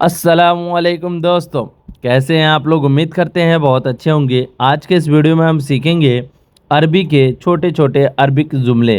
अस्सलामुअलैकुम दोस्तों, कैसे हैं आप लोग। उम्मीद करते हैं बहुत अच्छे होंगे। आज के इस वीडियो में हम सीखेंगे अरबी के छोटे छोटे अरबिक जुमले।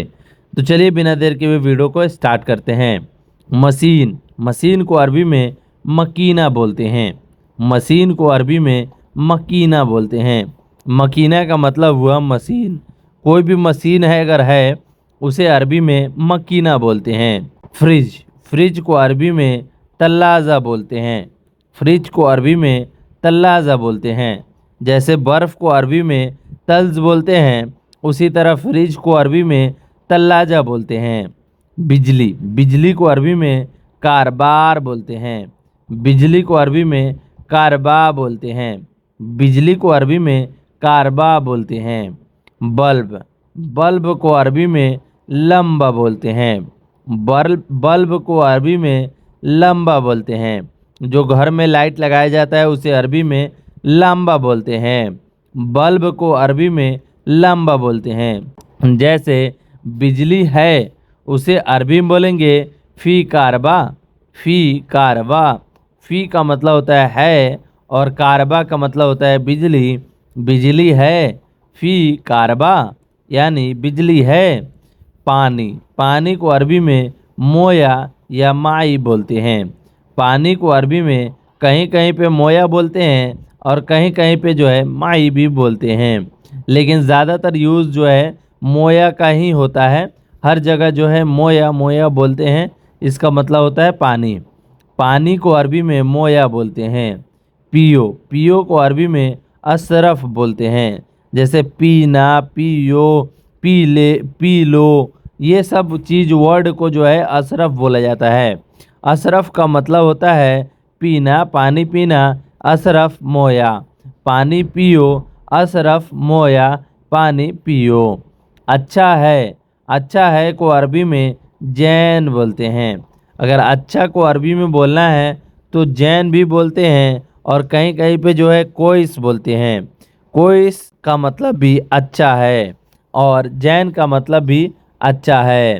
तो चलिए बिना देर के हुए वीडियो को स्टार्ट करते हैं। मशीन, मशीन को अरबी में मकीना बोलते हैं। मशीन को अरबी में मकीना बोलते हैं। मकीना का मतलब हुआ मशीन। कोई भी मशीन है अगर है उसे अरबी में मकीना बोलते हैं। फ्रिज, फ्रिज को अरबी में तल्लाज़ा बोलते हैं। फ्रिज को अरबी में तल्लाज़ा बोलते हैं। जैसे बर्फ़ को अरबी में तल्ज बोलते हैं, उसी तरह फ्रिज को अरबी में तल्लाज़ा बोलते हैं। बिजली, बिजली को अरबी में कारबार बोलते हैं। बिजली को अरबी में कारबा बोलते हैं। बिजली को अरबी में कारबा बोलते हैं। बल्ब, बल्ब को अरबी में लंबा बोलते हैं। बल्ब, बल्ब को अरबी में लंबा बोलते हैं। जो घर में लाइट लगाया जाता है उसे अरबी में लंबा बोलते हैं। बल्ब को अरबी में लंबा बोलते हैं। जैसे बिजली है उसे अरबी में बोलेंगे फ़ी कारबा। फ़ी कारबा, फ़ी का मतलब होता है और कारबा का मतलब होता है बिजली। बिजली है, फ़ी कारबा यानी बिजली है। पानी, पानी को अरबी में मोया या माई बोलते हैं। पानी को अरबी में कहीं कहीं पे मोया बोलते हैं और कहीं कहीं पे जो है माई भी बोलते हैं, लेकिन ज़्यादातर यूज़ जो है मोया का ही होता है। हर जगह जो है मोया मोया बोलते हैं। इसका मतलब होता है पानी। पानी को अरबी में मोया बोलते हैं। पियो, पियो को अरबी में अशरफ बोलते हैं। जैसे पीना, पियो, पी ले, पी लो, ये सब चीज़ वर्ड को जो है अशरफ बोला जाता है। अशरफ का मतलब होता है पीना, पानी पीना। अशरफ मोया, पानी पियो। अशरफ मोया, पानी पियो। अच्छा है, अच्छा है को अरबी में जैन बोलते हैं। अगर अच्छा को अरबी में बोलना है तो जैन भी बोलते हैं और कहीं कहीं पे जो है कोइस बोलते हैं। कोइस का मतलब भी अच्छा है और जैन का मतलब भी अच्छा है।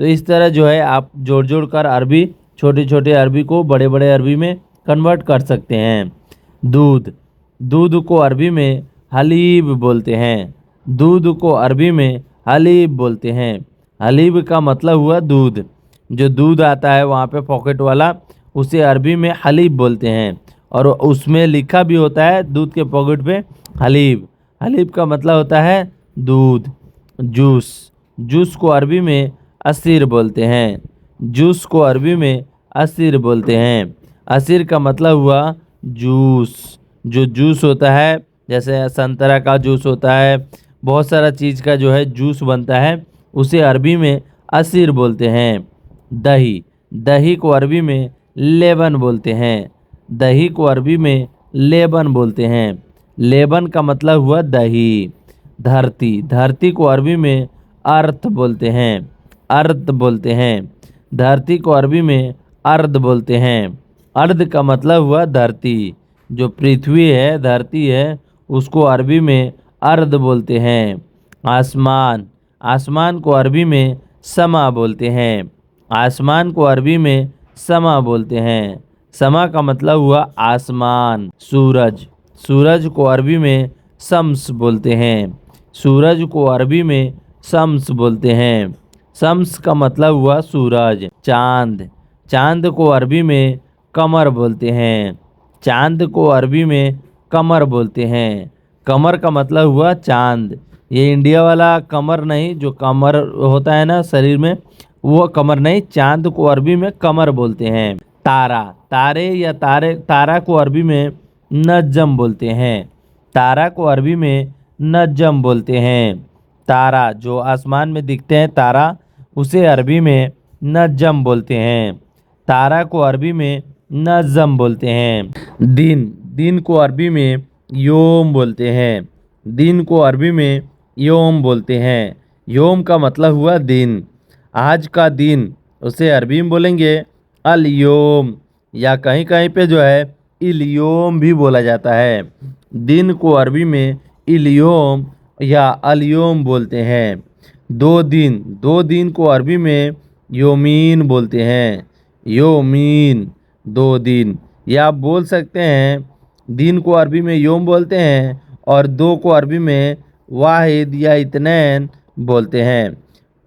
तो इस तरह जो है आप जोड़ जोड़ कर अरबी, छोटे छोटे अरबी को बड़े बड़े अरबी में कन्वर्ट कर सकते हैं। दूध, दूध को अरबी में हलीब बोलते हैं। दूध को अरबी में हलीब बोलते हैं। हलीब का मतलब हुआ दूध। जो दूध आता है वहाँ पे पॉकेट वाला, उसे अरबी में हलीब बोलते हैं और उसमें लिखा भी होता है दूध के पॉकेट पे हलीब। हलीब का मतलब होता है दूध। जूस, जूस को अरबी में असीर बोलते हैं। जूस को अरबी में असीर बोलते हैं। असीर का मतलब हुआ जूस। जो जूस होता है जैसे संतरा का जूस होता है, बहुत सारा चीज़ का जो है जूस बनता है, उसे अरबी में असीर बोलते हैं। दही, दही को अरबी में लेबन बोलते हैं। दही को अरबी में लेबन बोलते हैं। लेबन का मतलब हुआ दही। धरती, धरती को अरबी में अर्थ बोलते हैं। अर्थ बोलते हैं। धरती को अरबी में अर्ध बोलते हैं। अर्ध का मतलब हुआ धरती। जो पृथ्वी है, धरती है, उसको अरबी में अर्ध बोलते हैं। आसमान, आसमान को अरबी में समा बोलते हैं। आसमान को अरबी में समा बोलते हैं। समा का मतलब हुआ आसमान। सूरज, सूरज को अरबी में शम्स बोलते हैं। सूरज को अरबी में शम्स बोलते हैं। शम्स का मतलब हुआ सूरज। चांद, चांद को अरबी में कमर बोलते हैं। चांद को अरबी में कमर बोलते हैं। कमर का मतलब हुआ चांद। ये इंडिया वाला कमर नहीं, जो कमर होता है ना शरीर में, वो कमर नहीं। चांद को अरबी में कमर बोलते हैं। तारा, तारे या तारे, तारा को अरबी में नजम बोलते हैं। तारा को अरबी में नजम बोलते हैं। तारा जो आसमान में दिखते हैं तारा, उसे अरबी में नजम बोलते हैं। तारा को अरबी में नजम बोलते हैं। दिन, दिन को अरबी में योम बोलते हैं। दिन को अरबी में योम बोलते हैं। योम का मतलब हुआ दिन। आज का दिन, उसे अरबी में बोलेंगे अल योम, या कहीं कहीं पे जो है इलियोम भी बोला जाता है। दिन को अरबी में इलियोम या अलयोम बोलते हैं। दो दिन, दो दिन को अरबी में योमीन बोलते हैं। योमीन, दो दिन, या आप बोल सकते हैं दिन को अरबी में योम बोलते हैं और दो को अरबी में वाहिद या इतनैन बोलते हैं।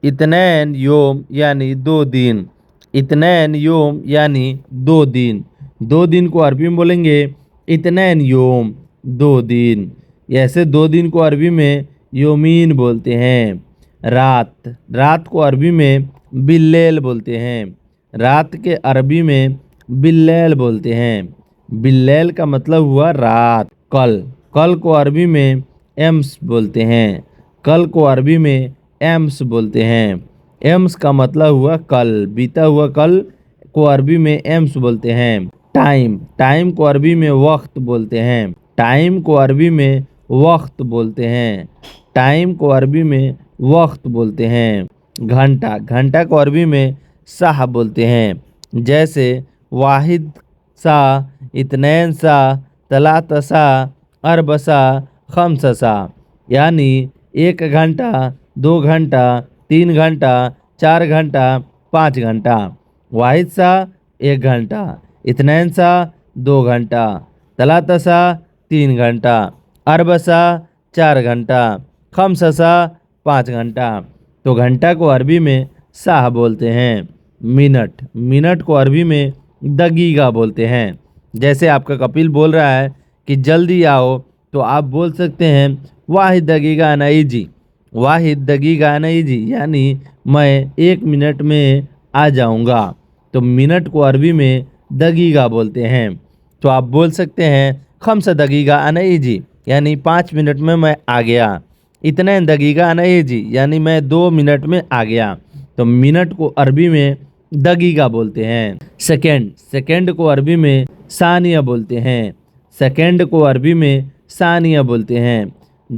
इतनैन योम यानी 2 दिन, इतनैन योम यानी 2 दिन। 2 दिन को अरबी में बोलेंगे इतनैन योम, 2 दिन। ऐसे 2 दिन को अरबी में योमीन बोलते हैं। रात, रात को अरबी में बिल्लैल बोलते हैं। रात के अरबी में बिल्लैल बोलते हैं। बिल्लैल का मतलब हुआ रात। कल, कल को अरबी में एम्स बोलते हैं। कल को अरबी में एम्स बोलते हैं। एम्स का मतलब हुआ कल, बीता हुआ कल को अरबी में एम्स बोलते हैं। टाइम, टाइम को अरबी में वक्त बोलते हैं। टाइम को अरबी में वक्त बोलते हैं। टाइम को अरबी में वक्त बोलते हैं। घंटा, घंटा को अरबी में साह बोलते हैं। जैसे वाहिद सा, इतनैन सा, तलात सा, अरब सा, खम्स सा। यानी 1 घंटा, 2 घंटा, 3 घंटा, 4 घंटा, 5 घंटा। वाहिद सा 1 घंटा, इतनैन सा 2 घंटा, तलात सा 3 घंटा, अरब सा 4 घंटा, खम्स सा 5 घंटा। तो घंटा को अरबी में साह बोलते हैं। मिनट, मिनट को अरबी में दगीगा बोलते हैं। जैसे आपका कपिल बोल रहा है कि जल्दी आओ, तो आप बोल सकते हैं वाहिद दगीगा नई जी, वाहिद दगीगा नई जी, यानी मैं 1 मिनट में आ जाऊंगा। तो मिनट को अरबी में दगीगा बोलते हैं। तो आप बोल सकते हैं खम्स दगीगा अनई जी, यानी 5 मिनट में मैं आ गया। इतने दगीगा अनई जी, यानी मैं 2 मिनट में आ गया। तो मिनट को अरबी में दगीगा बोलते हैं। सेकंड, सेकंड को अरबी में सानिया बोलते हैं। सेकंड को अरबी में सानिया बोलते हैं।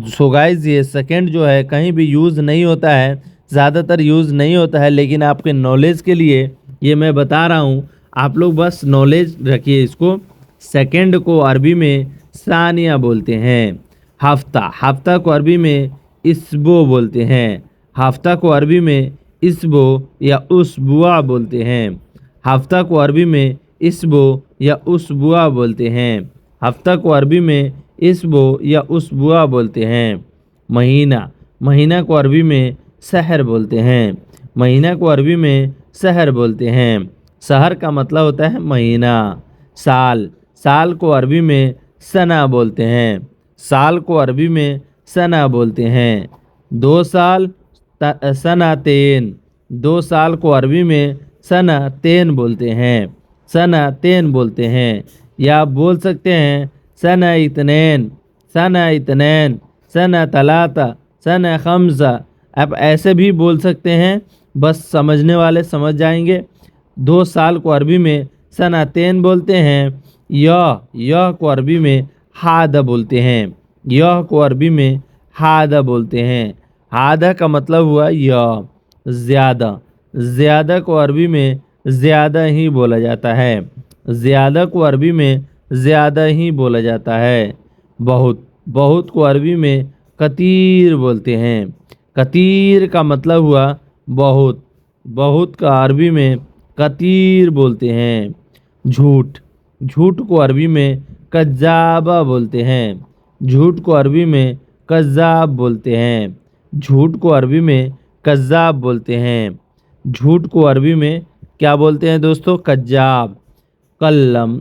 सो गाइस, ये सेकंड जो है कहीं भी यूज़ नहीं होता है, ज़्यादातर यूज़ नहीं होता है, लेकिन आपके नॉलेज के लिए ये मैं बता रहा हूँ। आप लोग बस नॉलेज रखिए इसको। सेकंड को अरबी में सानिया बोलते हैं। हफ्ता, हफ्ता को अरबी में इसबो बोलते हैं। हफ्ता को अरबी में इसबो या उसबुआ बोलते हैं। हफ्ता को अरबी में इसबो या उसबुआ बोलते हैं। हफ्ता को अरबी में इसबो या उसबुआ बोलते हैं। महीना, महीना को अरबी में सहर बोलते हैं। महीना को अरबी में सहर बोलते हैं। सहर का मतलब होता है महीना। साल, साल को अरबी में सना बोलते हैं। साल को अरबी में सना बोलते हैं। 2 साल सनातेन, 2 साल को अरबी में सनातेन बोलते हैं। सनातेन बोलते हैं। या आप बोल सकते हैं सना इतनैन, सना इतनैन, सना तलाता, सना खम्सा। आप ऐसे भी बोल सकते हैं, बस समझने वाले समझ जाएंगे। 2 साल को अरबी में सनातेन बोलते हैं। यह को अरबी में हादा बोलते हैं। यह को अरबी में हादा बोलते हैं। हादा का मतलब हुआ यह। ज़्यादा, ज़्यादा को अरबी में ज़्यादा ही बोला जाता है। ज़्यादा को अरबी में ज़्यादा ही बोला जाता है। बहुत, बहुत को अरबी में कतीर बोलते हैं। कतीर का मतलब हुआ बहुत। बहुत का अरबी में कतीर बोलते हैं। झूठ, झूठ को अरबी में कज़्ज़ाबा बोलते हैं। झूठ को अरबी में कज़्ज़ाब बोलते हैं। झूठ को अरबी में कज़्ज़ाब बोलते हैं। झूठ को अरबी में क्या बोलते हैं दोस्तों? कज़्ज़ाब। कलम,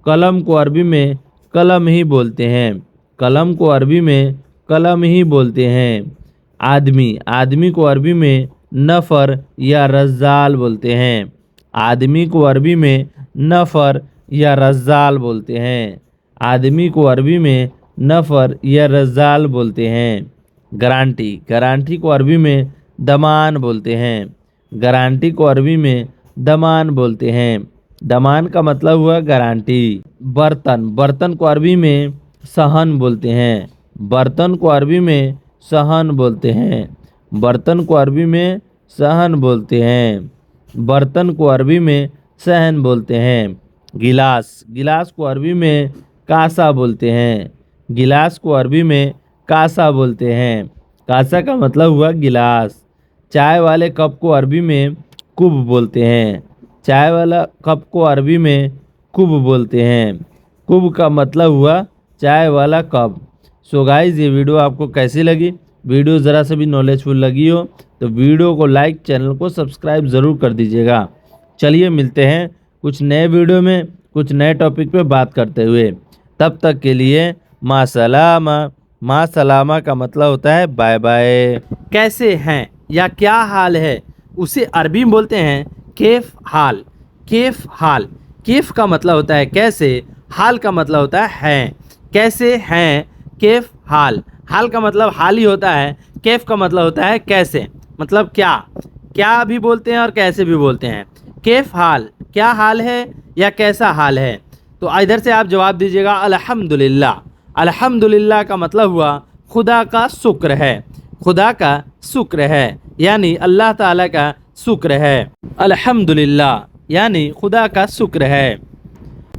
कलम को अरबी में कलम ही बोलते हैं। कलम को अरबी में कलम ही बोलते हैं। आदमी, आदमी को अरबी में नफ़र या रज़्ज़ाल बोलते हैं। आदमी को अरबी में नफ़र या रज़्ज़ाल बोलते हैं। आदमी को अरबी में नफ़र या रज़्ज़ाल बोलते हैं। गारंटी, गारंटी को अरबी में दमान बोलते हैं। गारंटी को अरबी में दमान बोलते हैं। दमान का मतलब हुआ गारंटी। बर्तन, बर्तन को अरबी में सहन बोलते हैं। बर्तन को अरबी में सहन बोलते हैं। बर्तन को अरबी में सहन बोलते हैं। बर्तन को अरबी में सहन बोलते हैं। गिलास, गिलास को अरबी में कासा बोलते हैं। गिलास को अरबी में कासा बोलते हैं। कासा का मतलब हुआ गिलास। चाय वाले कप को अरबी में कुब बोलते हैं। चाय वाला कप को अरबी में कुब बोलते हैं। कुब का मतलब हुआ चाय वाला कप। सो गाइस, ये वीडियो आपको कैसी लगी? वीडियो ज़रा से भी नॉलेजफुल लगी हो तो वीडियो को लाइक, चैनल को सब्सक्राइब ज़रूर कर दीजिएगा। चलिए मिलते हैं कुछ नए वीडियो में कुछ नए टॉपिक पे बात करते हुए। तब तक के लिए माँ सलामा। माँ सलामा का मतलब होता है बाय बाय। कैसे हैं या क्या हाल है उसे अरबी में बोलते हैं केफ हाल। केफ हाल। केफ का मतलब होता है कैसे, हाल का मतलब होता है कैसे हैं, केफ हाल। हाल का मतलब हाल ही होता है, केफ का मतलब होता है कैसे, मतलब क्या। क्या भी बोलते हैं और कैसे भी बोलते हैं। केफ हाल, क्या हाल है या कैसा हाल है। तो इधर से आप जवाब दीजिएगा अल्हम्दुलिल्लाह। अल्हम्दुलिल्लाह का मतलब हुआ खुदा का शुक्र है। खुदा का शुक्र है यानी अल्लाह ताला का शुक्र है। अल्हम्दुलिल्लाह यानी खुदा का शुक्र है।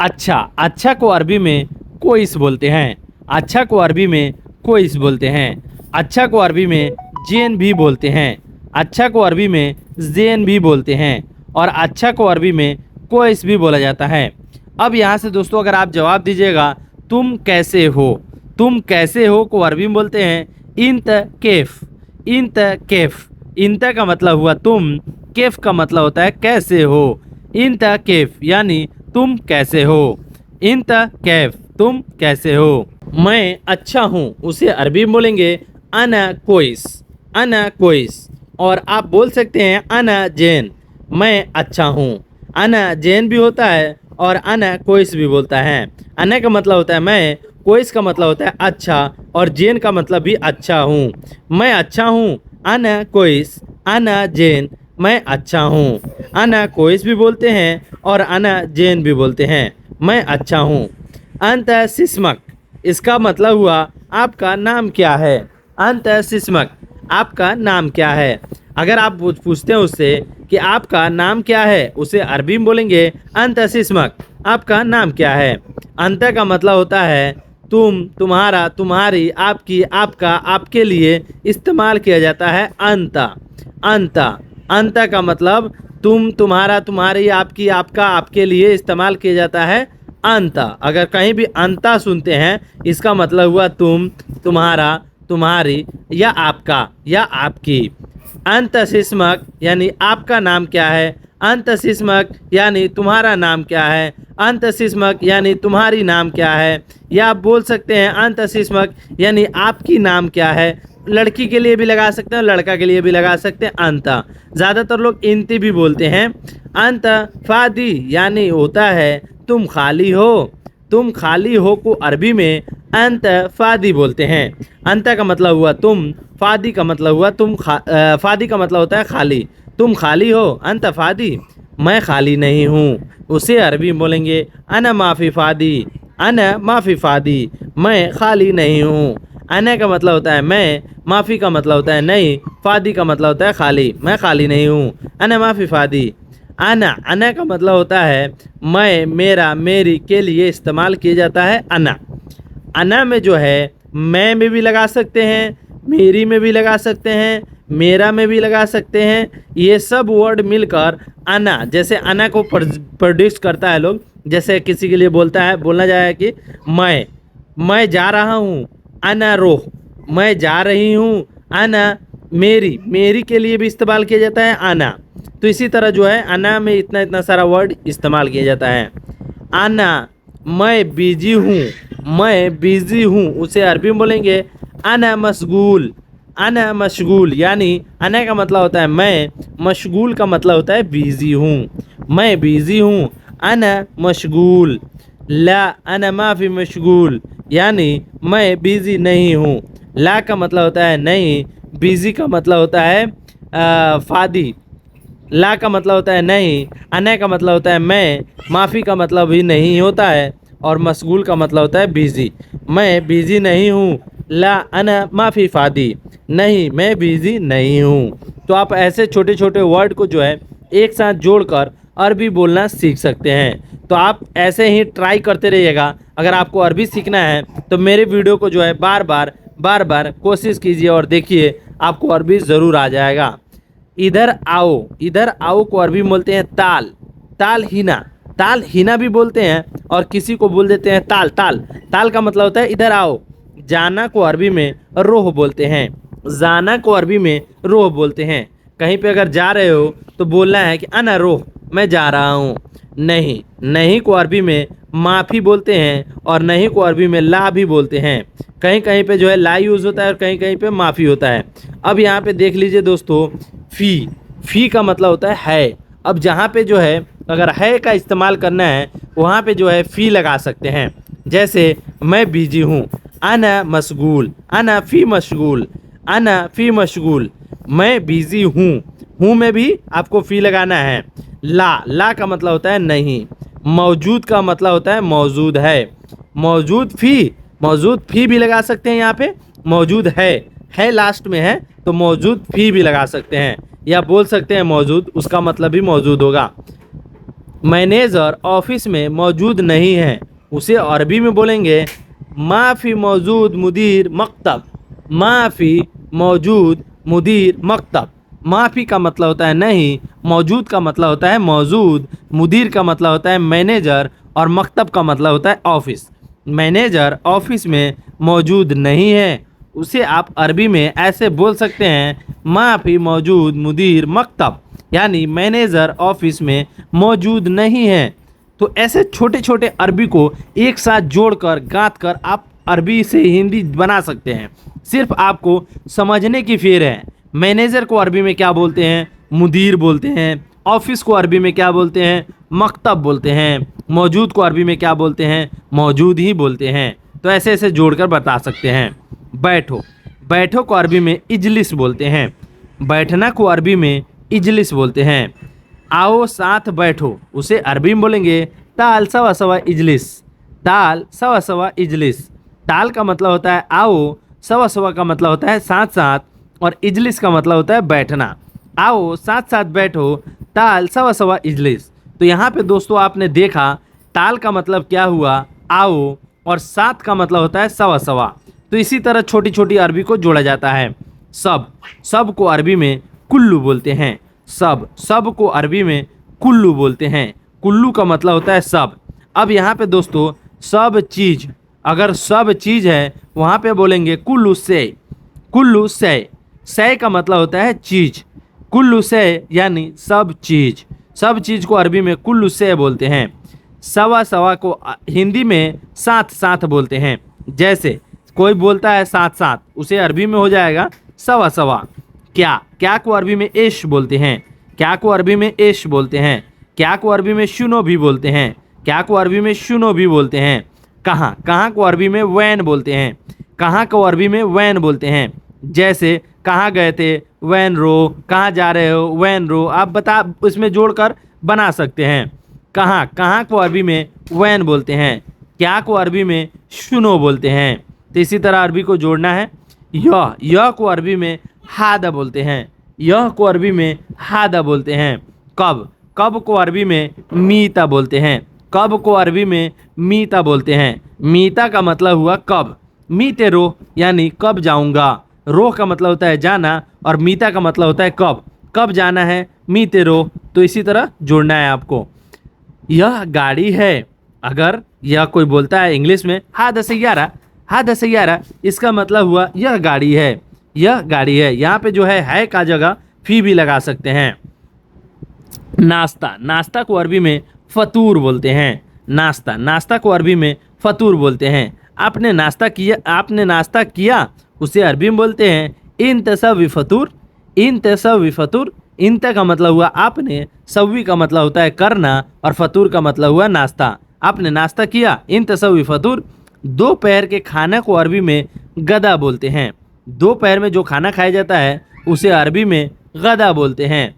अच्छा, अच्छा को अरबी में कोइस बोलते हैं। अच्छा को अरबी में कोइस बोलते हैं। अच्छा को अरबी में जेन भी बोलते हैं। अच्छा को अरबी में जेन भी बोलते हैं और अच्छा को अरबी में कोइस भी बोला जाता है। अब यहाँ से दोस्तों अगर आप जवाब दीजिएगा तुम कैसे हो। तुम कैसे हो को अरबी में बोलते हैं इंत केफ। इंत केफ। इंत का मतलब हुआ तुम, केफ का मतलब होता है कैसे हो। इंत केफ यानी तुम कैसे हो। इंत कैफ, तुम कैसे हो। मैं अच्छा हूँ उसे अरबी में बोलेंगे अना कोइस। अना कोइस। और आप बोल सकते हैं अना जैन, मैं अच्छा हूँ। अना जैन भी होता है और अना कोइस भी बोलता है। अना का मतलब होता है मैं, कोइस का मतलब होता है अच्छा और जैन का मतलब भी अच्छा हूँ। मैं अच्छा हूँ अना कोइस, अना जैन, मैं अच्छा हूँ। अना कोइस भी बोलते हैं और अना जैन भी बोलते हैं, मैं अच्छा हूँ। अंत सिस्मक, इसका मतलब हुआ आपका नाम क्या है। अंत सिस्मक, आपका नाम क्या है। अगर आप पूछते हैं उससे कि आपका नाम क्या है, उसे अरबी में बोलेंगे अंत सिस्मक, आपका नाम क्या है। अंत का मतलब होता है तुम, तुम्हारा, तुम्हारी, आपकी, आपका, आपके लिए इस्तेमाल किया जाता है अंत। अंत। अंत का मतलब तुम, तुम्हारा, तुम्हारी, आपकी, आपका, आपके लिए इस्तेमाल किया जाता है अंत। अगर कहीं भी अंता सुनते हैं इसका मतलब हुआ तुम, तुम्हारा, तुम्हारी या आपका या आपकी। अंत सिस्मक यानी आपका नाम क्या है। अंत सिस्मक यानी तुम्हारा नाम क्या है। अंत सिस्मक यानी तुम्हारी नाम क्या है। या आप बोल सकते हैं अंत सिस्मक यानी आपकी नाम क्या है। लड़की के लिए भी लगा सकते हैं, लड़का के लिए भी लगा सकते हैं अंत। ज़्यादातर लोग इंती भी बोलते हैं। अंत फादी यानी होता है तुम खाली हो। तुम खाली हो को अरबी में अंत फादी बोलते हैं। अंत का मतलब हुआ तुम, फादी का मतलब हुआ तुम, फादी का मतलब होता है खाली। तुम खाली हो, अंत फादी, मैं खाली नहीं हूँ, उसे अरबी में बोलेंगे अना माफ़ी फादी। अना माफ़ी फादी, मैं खाली नहीं हूँ। अना का मतलब होता है मैं, माफ़ी का मतलब होता है नहीं, फादी का मतलब होता है खाली, मैं खाली नहीं हूँ। अना माफ़ी फादी। अना, अना का मतलब होता है मैं, मेरा, मेरी के लिए इस्तेमाल किया जाता है अना। अना में जो है मैं में भी लगा सकते हैं, मेरी में भी लगा सकते हैं, मेरा में भी लगा सकते हैं। ये सब वर्ड मिलकर अना, जैसे अना को प्रोड्यूस करता है लोग, जैसे किसी के लिए बोलता है, बोलना जाए कि मैं जा रहा हूँ, अना रोह, मैं जा रही हूँ। अना मेरी, मेरी के लिए भी इस्तेमाल किया जाता है अना। तो इसी तरह जो है अना में इतना इतना सारा वर्ड इस्तेमाल किया जाता है। अना, मैं बिजी हूँ, मैं बिजी हूँ, उसे अरबी में बोलेंगे अना मशगूल। अना मशगूल यानी अना का मतलब होता है मैं, मशगूल का मतलब होता है बिजी हूँ, मैं बिजी हूँ। अना मशगूल। ला अना माफ़ी मशगूल यानी मैं बिजी नहीं हूँ। ला का मतलब होता है नहीं, बिजी का मतलब होता है फादी, ला का मतलब होता है नहीं, अना का मतलब होता है मैं, माफ़ी का मतलब भी नहीं होता है और मशगूल का मतलब होता है बिज़ी। मैं बिज़ी नहीं हूँ। ला अना माफ़ी फ़ादी, नहीं मैं बिज़ी नहीं हूँ। तो आप ऐसे छोटे छोटे वर्ड को जो है एक साथ जोड़कर अरबी बोलना सीख सकते हैं। तो आप ऐसे ही ट्राई करते रहिएगा। अगर आपको अरबी सीखना है तो मेरे वीडियो को जो है बार बार कोशिश कीजिए और देखिए आपको अरबी ज़रूर आ जाएगा। इधर आओ, इधर आओ को अरबी में बोलते हैं ताल। ताल हिना, ताल हिना भी बोलते हैं और किसी को बोल देते हैं ताल। ताल ताल का मतलब होता है इधर आओ। जाना को अरबी में रोह बोलते हैं। जाना को अरबी में रोह बोलते हैं। कहीं पे अगर जा रहे हो तो बोलना है कि अना रोह, मैं जा रहा हूँ। नहीं, नहीं को अरबी में माफ़ी बोलते हैं और नहीं को अरबी में ला भी बोलते हैं। कहीं कहीं पे जो है ला यूज़ होता है और कहीं कहीं पे माफ़ी होता है। अब यहाँ पे देख लीजिए दोस्तों, फ़ी, फ़ी का मतलब होता है। अब जहाँ पे जो है अगर है का इस्तेमाल करना है वहाँ पे जो है फ़ी लगा सकते हैं। जैसे मैं बिजी हूँ, अना मशगूल, अना फ़ी मशगूल, अना फ़ी मशगूल, मैं बिज़ी हूँ में भी आपको फ़ी लगाना है। ला का मतलब होता है नहीं। मौजूद का मतलब होता है मौजूद है। मौजूद फ़ी भी लगा सकते हैं। यहाँ पे मौजूद है लास्ट में है तो मौजूद फ़ी भी लगा सकते हैं या बोल सकते हैं मौजूद, उसका मतलब भी मौजूद होगा। मैनेजर ऑफिस में मौजूद नहीं है, उसे अरबी में बोलेंगे माफ़ी मौजूद मुदीर मकतब। माफ़ी मौजूद मुदीर मकतब। माफ़ी का मतलब होता है नहीं, मौजूद का मतलब होता है मौजूद, मुदीर का मतलब होता है मैनेजर और मकतब का मतलब होता है ऑफिस। मैनेजर ऑफिस में मौजूद नहीं है, उसे आप अरबी में ऐसे बोल सकते हैं माफ़ी मौजूद मुदीर मकतब, यानी मैनेजर ऑफिस में मौजूद नहीं है। तो ऐसे छोटे छोटे अरबी को एक साथ जोड़कर गाँथ कर आप अरबी से हिंदी बना सकते हैं। सिर्फ आपको समझने की फेर है। मैनेजर को अरबी में क्या बोलते हैं? मुदीर बोलते हैं। ऑफिस को अरबी में क्या बोलते हैं? मकतब बोलते हैं। मौजूद को अरबी में क्या बोलते हैं? मौजूद ही बोलते हैं। तो ऐसे ऐसे जोड़कर बता सकते हैं। बैठो, बैठो को अरबी में इजलिस बोलते हैं। बैठना को अरबी में इजलिस बोलते हैं। आओ साथ बैठो, उसे अरबी में बोलेंगे ताल सवा सवा इजलिस। ताल सवा सवा इजलिस। ताल का मतलब होता है आओ, सवा सवा का मतलब होता है साथ साथ और इजलिस का मतलब होता है बैठना। आओ साथ साथ बैठो, ताल सवा सवा इजलिस। तो यहाँ पे दोस्तों आपने देखा ताल का मतलब क्या हुआ आओ और साथ का मतलब होता है सवा सवा। तो इसी तरह छोटी छोटी अरबी को जोड़ा जाता है। सब को अरबी में कुल्लू बोलते हैं। सब को अरबी में कुल्लू बोलते हैं। कुल्लू का मतलब होता है सब। अब यहाँ पे दोस्तों सब चीज़, अगर सब चीज़ है वहाँ पे बोलेंगे कुल्लू से। कुल्लू से का मतलब होता है चीज़। कुल्लू से यानी सब चीज़। सब चीज़ को अरबी में कुल्लू से बोलते हैं। सवा सवा को हिंदी में साथ साथ बोलते हैं। जैसे कोई बोलता है साथ साथ, उसे अरबी में हो जाएगा सवा सवा। क्या को अरबी में एश बोलते हैं। क्या को अरबी में एश बोलते हैं। क्या को अरबी में शुनो भी बोलते हैं। क्या को अरबी में शुनो भी बोलते हैं। कहाँ को अरबी में वैन बोलते हैं। कहाँ को अरबी में वैन बोलते हैं। जैसे कहाँ गए थे, वैन रो। कहाँ जा रहे हो, वैन रो। आप बता उसमें जोड़कर बना सकते हैं। कहाँ को अरबी में वैन बोलते हैं। क्या को अरबी में शुनो बोलते हैं। तो इसी तरह अरबी को जोड़ना है। यह को अरबी में हादा बोलते हैं। यह को अरबी में हादा बोलते हैं। कब को अरबी में मीता बोलते हैं। कब को अरबी में मीता बोलते हैं। मीता का मतलब हुआ कब। मीते रो यानी कब जाऊंगा। रो का मतलब होता है जाना और मीता का मतलब होता है कब जाना है। मीते रो। तो इसी तरह जोड़ना है आपको। यह गाड़ी है, अगर यह कोई बोलता है इंग्लिश में हादा सैयारा, इसका मतलब हुआ यह गाड़ी है। यह गाड़ी है। यहाँ पे जो है का जगह फी भी लगा सकते हैं। नाश्ता को अरबी में फतूर बोलते हैं। नाश्ता को अरबी में फतूर बोलते हैं। आपने नाश्ता किया उसे अरबी में बोलते हैं इंतसवी फतूर। इंत का मतलब हुआ आपने, सवी का मतलब होता है करना और फतूर का मतलब हुआ नाश्ता। आपने नाश्ता किया, इंतसवी फतूर। दोपहर के खाने को अरबी में गदा बोलते हैं। दोपहर में जो खाना खाया जाता है उसे अरबी में गदा बोलते हैं।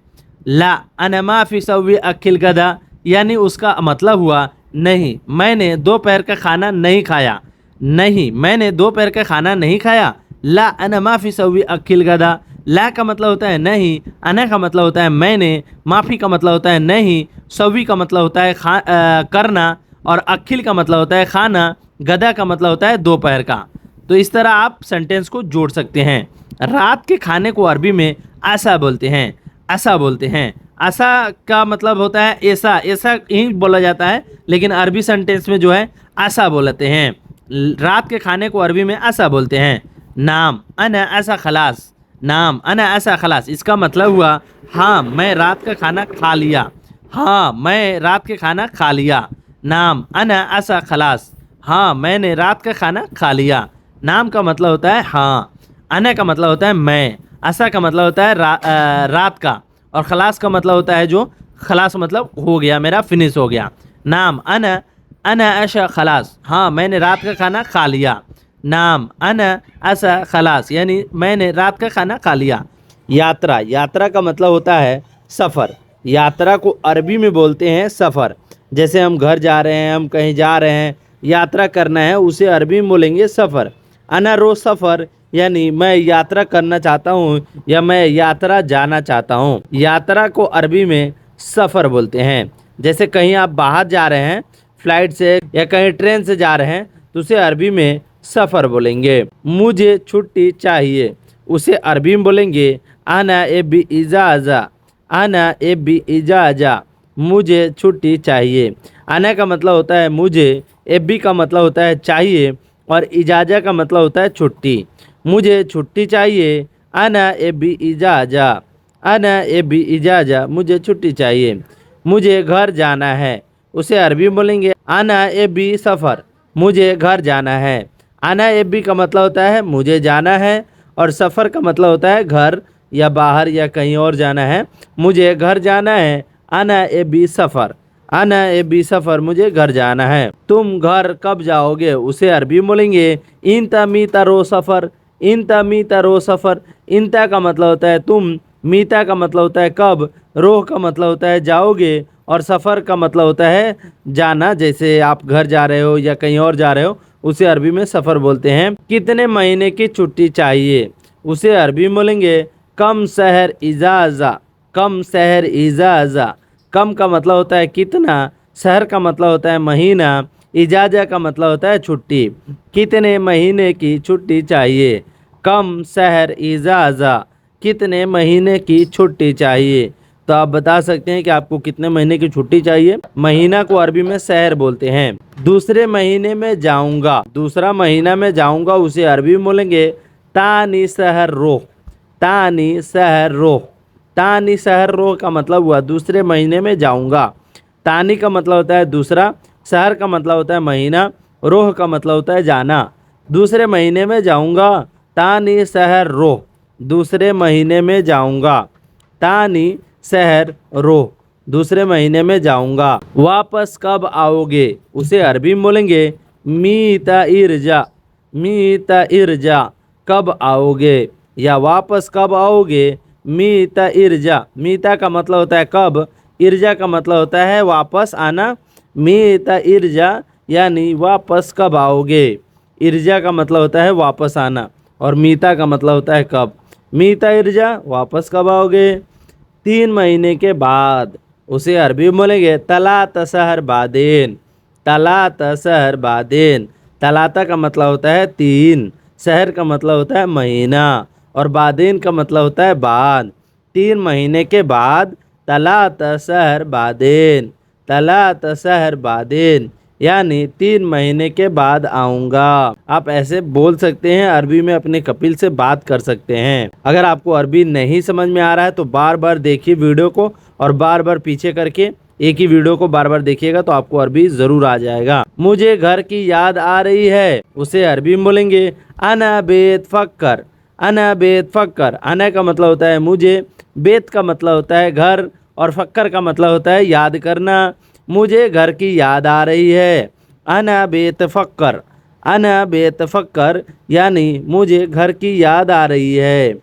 ला अना माफी सवी अखिल गदा, यानी उसका मतलब हुआ नहीं, मैंने दोपहर का खाना नहीं खाया। नहीं, मैंने दोपहर का खाना नहीं खाया। ला अना माफी सवी अखिल गदा। ला का मतलब होता है नहीं, अना का मतलब होता है मैंने, माफ़ी का मतलब होता है नहीं, सवी का मतलब होता है करना और अखिल का मतलब होता है खाना, गदा का मतलब होता है दोपहर का। तो इस तरह आप सेंटेंस को जोड़ सकते हैं। रात के खाने को अरबी में आशा बोलते हैं। ऐसा का मतलब होता है ऐसा, ऐसा ही बोला जाता है, लेकिन अरबी सेंटेंस में जो है ऐसा बोलते हैं। रात के खाने को अरबी में ऐसा बोलते हैं। नाम अना ऐसा खलास, नाम अना ऐसा खलास, इसका मतलब हुआ हाँ मैं रात का खाना खा लिया, हाँ मैं रात के खाना खा लिया। नाम अना ऐसा खलास, हाँ मैंने रात का खाना खा लिया। नाम का मतलब होता है हाँ, अना का मतलब होता है मैं, ऐसा का मतलब होता है रात का, और खलास का मतलब होता है जो, खलास मतलब हो गया मेरा, फिनिश हो गया। नाम अना अना ऐसा खलास, हाँ मैंने रात का खाना खा लिया। नाम अना ऐसा खलास यानी मैंने रात का खाना खा लिया। यात्रा, यात्रा का मतलब होता है सफ़र। यात्रा को अरबी में बोलते हैं सफ़र। जैसे हम घर जा रहे हैं, हम कहीं जा रहे हैं, यात्रा करना है, उसे अरबी में बोलेंगे सफ़र। अना रो सफ़र यानी मैं यात्रा करना चाहता हूँ या मैं यात्रा जाना चाहता हूँ। यात्रा को अरबी में सफ़र बोलते हैं। जैसे कहीं आप बाहर जा रहे हैं फ्लाइट से या कहीं ट्रेन से जा रहे हैं तो उसे अरबी में सफ़र बोलेंगे। मुझे छुट्टी चाहिए, उसे अरबी में बोलेंगे आना ए बी इजाज़ा, आना ए बी इजाज़ा, मुझे छुट्टी चाहिए। आना का मतलब होता है मुझे, ए बी का मतलब होता है चाहिए, और इजाज़ा का मतलब होता है छुट्टी। मुझे छुट्टी चाहिए, आना ए बी इजाज़ा, आना ए बी इजाज़ा, मुझे छुट्टी चाहिए। मुझे घर जाना है, उसे अरबी में बोलेंगे आना ए बी सफ़र, मुझे घर जाना है। आना ए बी का मतलब होता है मुझे जाना है, और सफ़र का मतलब होता है घर या बाहर या कहीं और जाना है। मुझे घर जाना है, आना ए बी सफ़र, आना ए बी सफ़र, मुझे घर जाना है। तुम घर कब जाओगे, उसे अरबी में बोलेंगे इंता मीता रो सफ़र, इंता मीता रो सफ़र। इंता का मतलब होता है तुम, मीता का मतलब होता है कब, रोह का मतलब होता है जाओगे, और सफ़र का मतलब होता है जाना। जैसे आप घर जा रहे हो या कहीं और जा रहे हो, उसे अरबी में सफ़र बोलते हैं। कितने महीने की छुट्टी चाहिए, उसे अरबी में बोलेंगे कम शहर इजाज़ा, कम शहर इजाज़ा। कम का मतलब होता है कितना, शहर का मतलब होता है महीना, इजाज़ा का मतलब होता है छुट्टी। कितने महीने की छुट्टी चाहिए, कम शहर इजाज़ा, कितने महीने की छुट्टी चाहिए। तो आप बता सकते हैं कि आपको कितने महीने की छुट्टी चाहिए। महीना को अरबी में शहर बोलते हैं। दूसरे महीने में जाऊंगा, दूसरा महीना में जाऊंगा, उसे अरबी में बोलेंगे तानी शहर रोह, तानी शहर रोह। तानी शहर रोह का मतलब हुआ दूसरे महीने में जाऊंगा। तानी का मतलब होता है दूसरा, शहर का मतलब होता है महीना, रोह का मतलब होता है जाना। दूसरे महीने में जाऊंगा, तानी शहर रोह, दूसरे महीने में जाऊंगा। तानी शहर रोह, दूसरे महीने में जाऊंगा। वापस कब आओगे, उसे अरबी में बोलेंगे मीता इरजा, मीता इरजा, कब आओगे या वापस कब आओगे। मीता इरजा, मीता का मतलब होता है कब, इरजा का मतलब होता है वापस आना। मीता इरजा यानी वापस कब आओगे। इरजा का मतलब होता है वापस आना, और मीता का मतलब होता है कब। मीता इरजा, वापस कब आओगे। 3 महीने के बाद, उसे अरबी में बोलेंगे तलात शहर बादेन, तलात शहर बादेन। तलाता का मतलब होता है 3, शहर का मतलब होता है महीना, और बादेन का मतलब होता है बाद। 3 महीने के बाद, तलात शहर बादेन, तलात शहर बादेन, यानी 3 महीने के बाद आऊँगा। आप ऐसे बोल सकते हैं, अरबी में अपने कपिल से बात कर सकते हैं। अगर आपको अरबी नहीं समझ में आ रहा है तो बार बार देखिए वीडियो को, और बार बार पीछे करके एक ही वीडियो को बार बार देखिएगा तो आपको अरबी ज़रूर आ जाएगा। मुझे घर की याद आ रही है, उसे अरबी में बोलेंगे अना बेत फक्कर, अना बेत फक्कर। अना का मतलब होता है मुझे, बेत का मतलब होता है घर, और फक्कर का मतलब होता है याद करना। मुझे घर की याद आ रही है, अना बेत फक्कर, अना बेत फक्कर, यानी मुझे घर की याद आ रही है।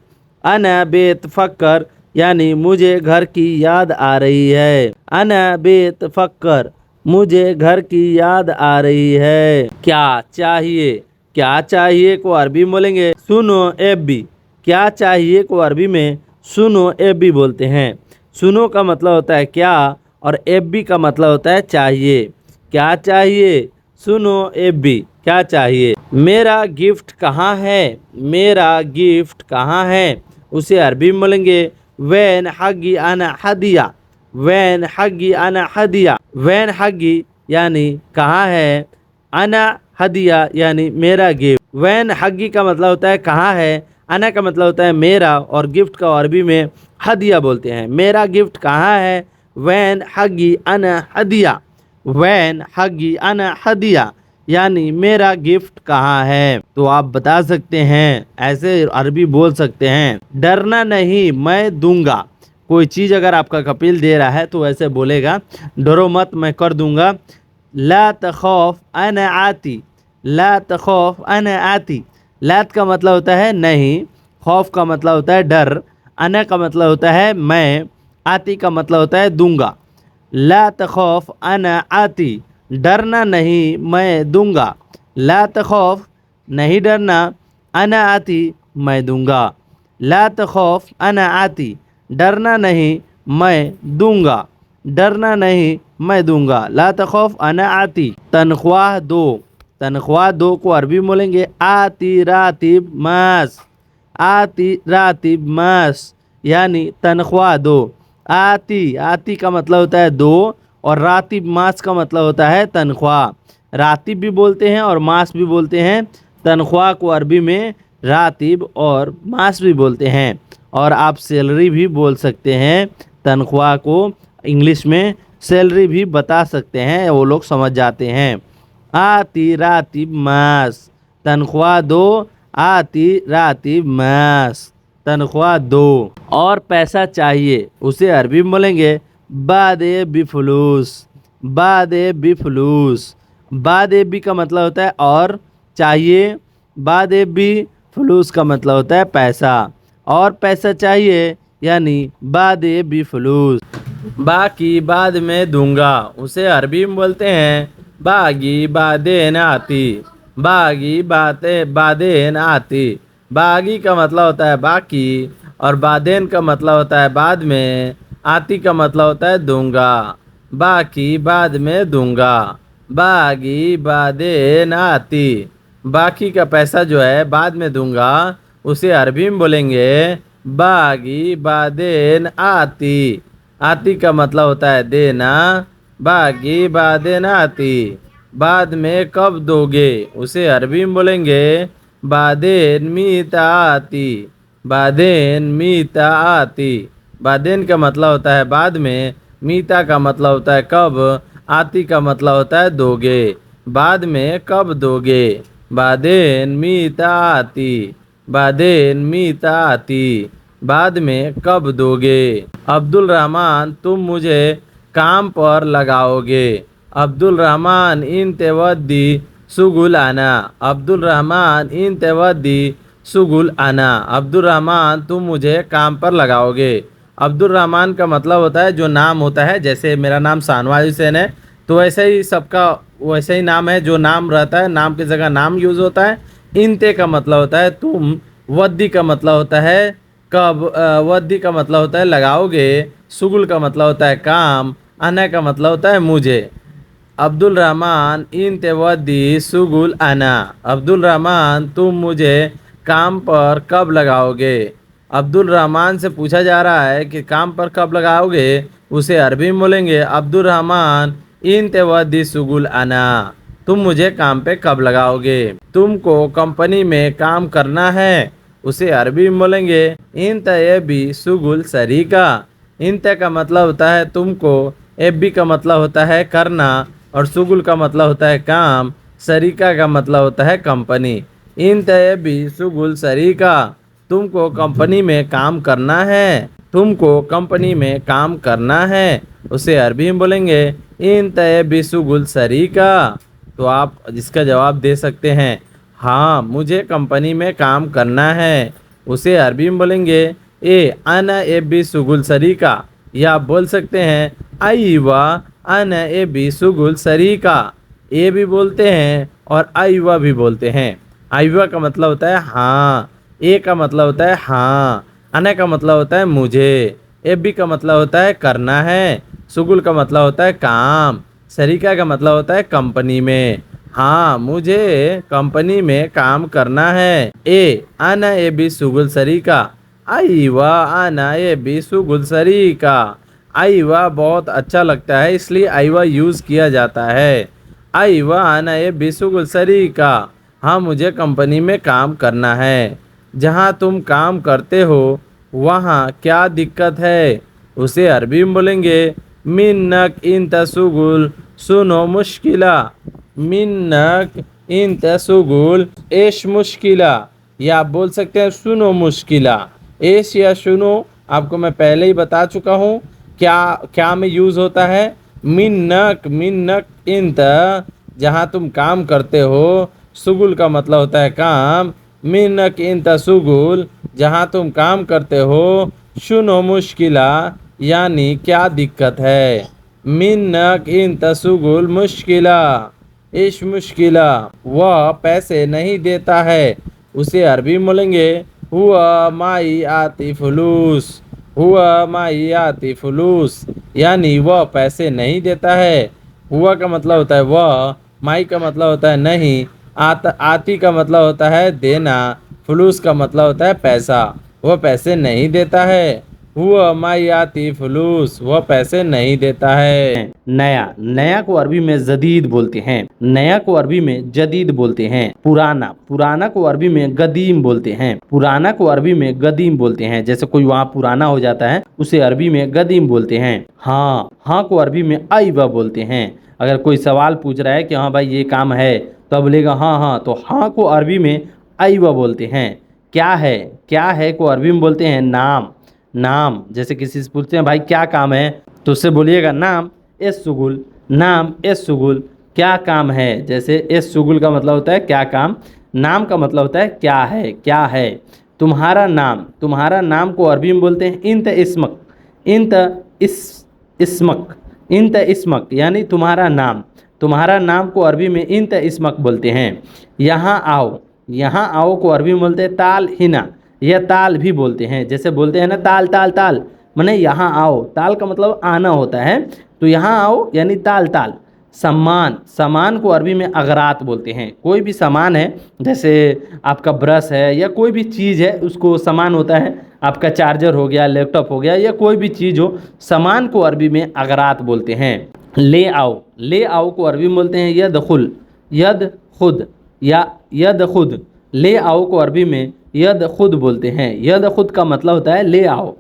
अना बेत फक्कर यानी मुझे घर की याद आ रही है। अना बेत फक्कर, मुझे घर की याद आ रही है। क्या चाहिए, क्या चाहिए को अरबी में बोलेंगे सुनो एबी। क्या चाहिए को अरबी में सुनो एबी बोलते हैं। सुनो का मतलब होता है क्या, और एबी का मतलब होता है चाहिए। क्या चाहिए, सुनो एबी, क्या चाहिए। मेरा गिफ्ट कहाँ है, मेरा गिफ्ट कहाँ है, उसे अरबी में बोलेंगे वैन हगी आना हदिया, वैन हगी अना हदिया, वैन हगी यानी कहाँ है, अना हदिया यानी मेरा गिफ्ट। वैन हगी का मतलब होता है कहाँ है, अना का मतलब होता है मेरा, और गिफ्ट का अरबी में हदिया बोलते हैं। मेरा गिफ्ट कहाँ है, वैन हगी अना हदिया, वैन हगी अना हदिया यानी मेरा गिफ्ट कहाँ है। तो आप बता सकते हैं, ऐसे अरबी बोल सकते हैं, डरना नहीं मैं दूंगा। कोई चीज़ अगर आपका कपिल दे रहा है तो ऐसे बोलेगा, डरो मत मैं कर दूंगा। ला तखौफ अना आती, ला तखौफ अना आती, लात का मतलब होता है नहीं, खौफ का मतलब होता है डर, अना का मतलब होता है मैं, आती का मतलब होता है दूंगा। ला तखौफ अना आती, डरना नहीं मैं दूंगा। ला तखौफ नहीं डरना, अना आती मैं दूंगा। ला तखौफ अना आती, डरना नहीं मैं दूंगा, डरना नहीं मैं दूंगा। ला तखौफ अना आती। तनख्वाह दो, तनख्वाह दो को अरबी में बोलेंगे आती रातिब मास, आती रातिब मास यानी तनख्वाह दो। आती, आती का मतलब होता है दो, और रातिब मास का मतलब होता है तनख्वाह। रातिब भी बोलते हैं और मास भी बोलते हैं। तनख्वाह को अरबी में रातिब और मास भी बोलते हैं। और आप सैलरी भी बोल सकते हैं, तनख्वाह को इंग्लिश में सैलरी भी बता सकते हैं, वो लोग समझ जाते हैं। आती रातिब मास, तनख्वाह दो, आती रातिब मास, तनख्वाह दो। और पैसा चाहिए उसे अरबी में बोलेंगे बादे बिफलूस, बादे बिफलूस। बादे बी का मतलब होता है और चाहिए, बादे बी फलूस का मतलब होता है पैसा, और पैसा चाहिए यानी बादे बी फलूस। बाकी बाद में दूंगा उसे अरबी में बोलते हैं बागी बादेन आती, बागी बाते बादेन आती। बागी का मतलब होता है बाकी, और बादेन का मतलब होता है बाद में, आती का मतलब होता है दूंगा। बाकी बाद में दूंगा, बागी बादेन आती। बाकी का पैसा जो है बाद में दूंगा उसे अरबी में बोलेंगे बागी बादेन आती। आती का मतलब होता है देना, बागी बादेन आती। बाद में कब दोगे उसे अरबी में बोलेंगे बादेन मीता आती, बादेन मीता आती। बादेन का मतलब होता है बाद में, मीता का मतलब होता है कब, आती का मतलब होता है दोगे। बाद में कब दोगे, बादेन मीता आती, बादेन मीता आती। बाद में कब दोगे। अब्दुल रहमान तुम मुझे काम पर लगाओगे, अब्दुल रहमान इन तेवद्दी सुगुल आना, अब्दुल रहमान इन तेवद्दी सुगुल आना। अब्दुल रहमान तुम मुझे काम पर लगाओगे। अब्दुल रहमान का मतलब होता है जो नाम होता है, जैसे मेरा नाम शाहनवाज हुसैन है तो वैसे ही सबका वैसे ही नाम है, जो नाम रहता है नाम की जगह नाम यूज़ होता है। इंते का मतलब होता है तुम, वद्दी का मतलब होता है कब, वद्दी का मतलब होता है लगाओगे, सुगुल का मतलब होता है काम, आना का मतलब होता है मुझे। अब्दुल रहमान इन तेवद्दी सुगुल आना, अब्दुल रहमान तुम मुझे काम पर कब लगाओगे। अब्दुल रहमान से पूछा जा रहा है कि काम पर कब लगाओगे, उसे अरबी में बोलेंगे अब्दुल रहमान इन तेवद्दी सुगुल आना, तुम मुझे काम पे कब लगाओगे। तुमको कंपनी में काम करना है, उसे अरबी में बोलेंगे इन तयबी सुगुल सरीका। इन त का मतलब होता है तुमको, एबी का मतलब होता है करना, और सुगुल का मतलब होता है काम, सरीका का मतलब होता है कंपनी। इन तयबी सुगुल सरीका, तुमको कंपनी में काम करना है, तुमको कंपनी में काम करना है, उसे अरबी में बोलेंगे इन तयबी सुगुल सरीका। तो आप इसका जवाब दे सकते हैं हाँ मुझे कंपनी में काम करना है, उसे अरबी में बोलेंगे ए अना एबी सुगुल सरीका, या आप बोल सकते हैं आईवा अना एबी सुगुल सरीका। ए भी बोलते हैं और आईवा भी बोलते हैं। आईवा का मतलब होता है हाँ, ए का मतलब होता है हाँ, अना का मतलब होता है मुझे, एबी का मतलब होता है करना है, सुगुल का मतलब होता है काम, सरीका का मतलब होता है कंपनी में। हाँ मुझे कंपनी में काम करना है। ए आना ए बी सुगुल सरीका, आईवा आना ए बी सुगुल सरीका, आईवा बहुत अच्छा लगता है, इसलिए आईवा यूज़ किया जाता है। आईवा आना ये बिसुगुल सरी का। हाँ, मुझे कंपनी में काम करना है। जहाँ तुम काम करते हो वहाँ क्या दिक्कत है, उसे अरबी में बोलेंगे मिन्नक इन तसुगुल सुनो मुश्किला। मिन्नक इन तसुगुल एश मुश्किला, या आप बोल सकते हैं सुनो मुश्किला। एश या सुनो आपको मैं पहले ही बता चुका हूँ क्या क्या में यूज़ होता है। मिन्नक मिन्नक इंत, जहाँ तुम काम करते हो। सुगुल का मतलब होता है काम। मिन्नक इंत सुगुल, जहाँ तुम काम करते हो। सुनो मुश्किला, यानी क्या दिक्कत है। मिन्नक इंत सुगुल मुश्किला, इश मुश्किला। वह पैसे नहीं देता है, उसे अरबी में बोलेंगे हुआ माई आती फुलूस। हुआ माई आती फुलूस, यानी वह पैसे नहीं देता है। हुआ का मतलब होता है वह, माई का मतलब होता है नहीं, आती का मतलब होता है देना, फुलूस का मतलब होता है पैसा। वह पैसे नहीं देता है। हुआ माई आती फुलूस, वह पैसे नहीं देता है। नया, नया को अरबी में जदीद बोलते हैं। नया को अरबी में जदीद बोलते हैं। पुराना, पुराना को अरबी में गदीम बोलते हैं। पुराना को अरबी में गदीम बोलते हैं। जैसे कोई वहाँ पुराना हो जाता है उसे अरबी में गदीम बोलते हैं। हाँ, हाँ को अरबी में आईवा बोलते हैं। अगर कोई सवाल पूछ रहा है कि हाँ भाई ये काम है, तो बोलेगा हाँ हाँ, तो हाँ को अरबी में आईवा बोलते हैं। क्या है को अरबी में बोलते हैं नाम। नाम, जैसे किसी से पूछते हैं भाई क्या काम है, तो उससे बोलिएगा नाम एस सुगुल। नाम एस सुगुल, क्या काम है। जैसे एस सुगुल का मतलब होता है क्या काम, नाम का मतलब होता है क्या है। तुम्हारा नाम, तुम्हारा नाम को अरबी में बोलते हैं इंत इस्मक। इंत इस्मक, इंत इस्मक, यानी तुम्हारा नाम। तुम्हारा नाम को अरबी में इंत इस्मक बोलते हैं। यहाँ आओ, यहाँ आओ को अरबी में बोलते हैं ताल हिना, यह ताल भी बोलते हैं। जैसे बोलते हैं ना ताल ताल ताल, माने यहाँ आओ। ताल का मतलब आना होता है, तो यहाँ आओ यानी ताल ताल। सामान, सामान को अरबी में अगरात बोलते हैं। कोई भी सामान है, जैसे आपका ब्रश है या कोई भी चीज़ है, उसको सामान होता है। आपका चार्जर हो गया, लैपटॉप हो गया, या कोई भी चीज़ हो, सामान को अरबी में अगरात बोलते हैं। ले आओ, ले आओ को अरबी में बोलते हैं यद खुल, यद खुद या यद खुद। ले आओ को अरबी में यद खुद बोलते हैं। यद खुद का मतलब होता है ले आओ।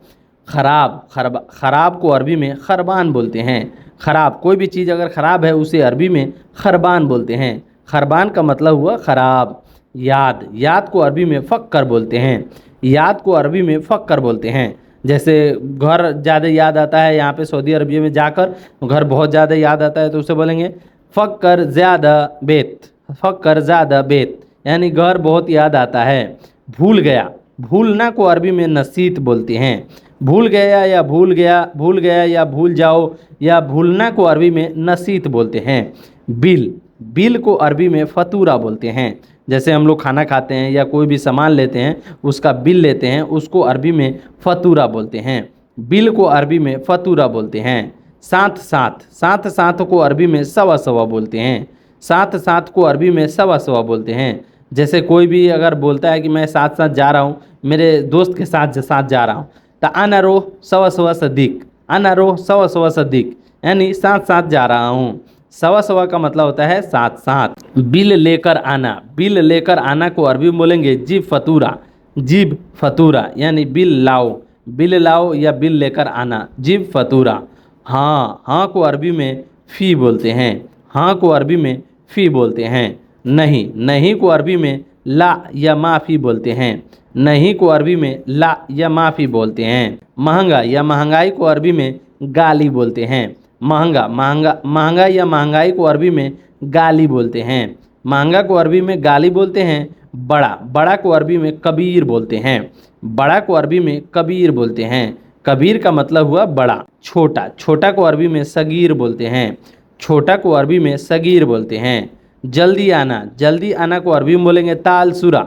खराब, खराब को अरबी में खरबान बोलते हैं। खराब, कोई भी चीज़ अगर ख़राब है उसे अरबी में खरबान बोलते हैं। खरबान का मतलब हुआ ख़राब। याद, याद को अरबी में फ़क्कर बोलते हैं। याद को अरबी में फ़क्कर बोलते हैं। जैसे घर ज़्यादा याद आता है, यहाँ पे सऊदी अरबिया में जाकर घर बहुत ज़्यादा याद आता है, तो उसे बोलेंगे फ़क्कर ज़्यादा बेत। फ़क्कर ज़्यादा बेत, यानी घर बहुत याद आता है। भूल गया, भूलना को अरबी में नसीत बोलते हैं। भूल गया या भूल गया, भूल गया या भूल जाओ, या भूलना को अरबी में नसीत बोलते हैं। बिल, बिल को अरबी में फतूरा बोलते हैं। जैसे हम लोग खाना खाते हैं या कोई भी सामान लेते हैं, उसका बिल लेते हैं, उसको अरबी में फतूरा बोलते हैं। बिल को अरबी में फतूरा बोलते हैं। साथ साथ, साथ साथ को अरबी में सवा सवा बोलते हैं। साथ साथ को अरबी में सवा सवा बोलते हैं। जैसे कोई भी अगर बोलता है कि मैं साथ साथ जा रहा हूँ, मेरे दोस्त के साथ साथ जा रहा हूँ, तो आना रो सवा सवा सदीक, आना रो सवा सवा सदीक, यानी साथ साथ जा रहा हूँ। सवा सवा का मतलब होता है साथ साथ। बिल लेकर आना, बिल लेकर आना को अरबी में बोलेंगे जिब फतूरा। जिब फतूरा, यानी बिल लाओ, बिल लाओ या बिल लेकर आना, जिब फतूरा। हाँ, हाँ को अरबी में फ़ी बोलते हैं। हाँ को अरबी में फ़ी बोलते हैं। नहीं, नहीं को अरबी में ला या माफ़ी बोलते हैं। नहीं को अरबी में ला या माफ़ी बोलते हैं। महंगा या महंगाई को अरबी में गाली बोलते हैं। महंगा, महंगा या महंगाई को अरबी में गाली बोलते हैं। महंगा को अरबी में गाली बोलते हैं। बड़ा, बड़ा को अरबी में कबीर बोलते हैं। बड़ा को अरबी में कबीर बोलते हैं। कबीर का मतलब हुआ बड़ा। छोटा, छोटा को अरबी में सगीर बोलते हैं। छोटा को अरबी में सगीर बोलते हैं। जल्दी आना, जल्दी आना को अरबी में बोलेंगे ताल सुरा।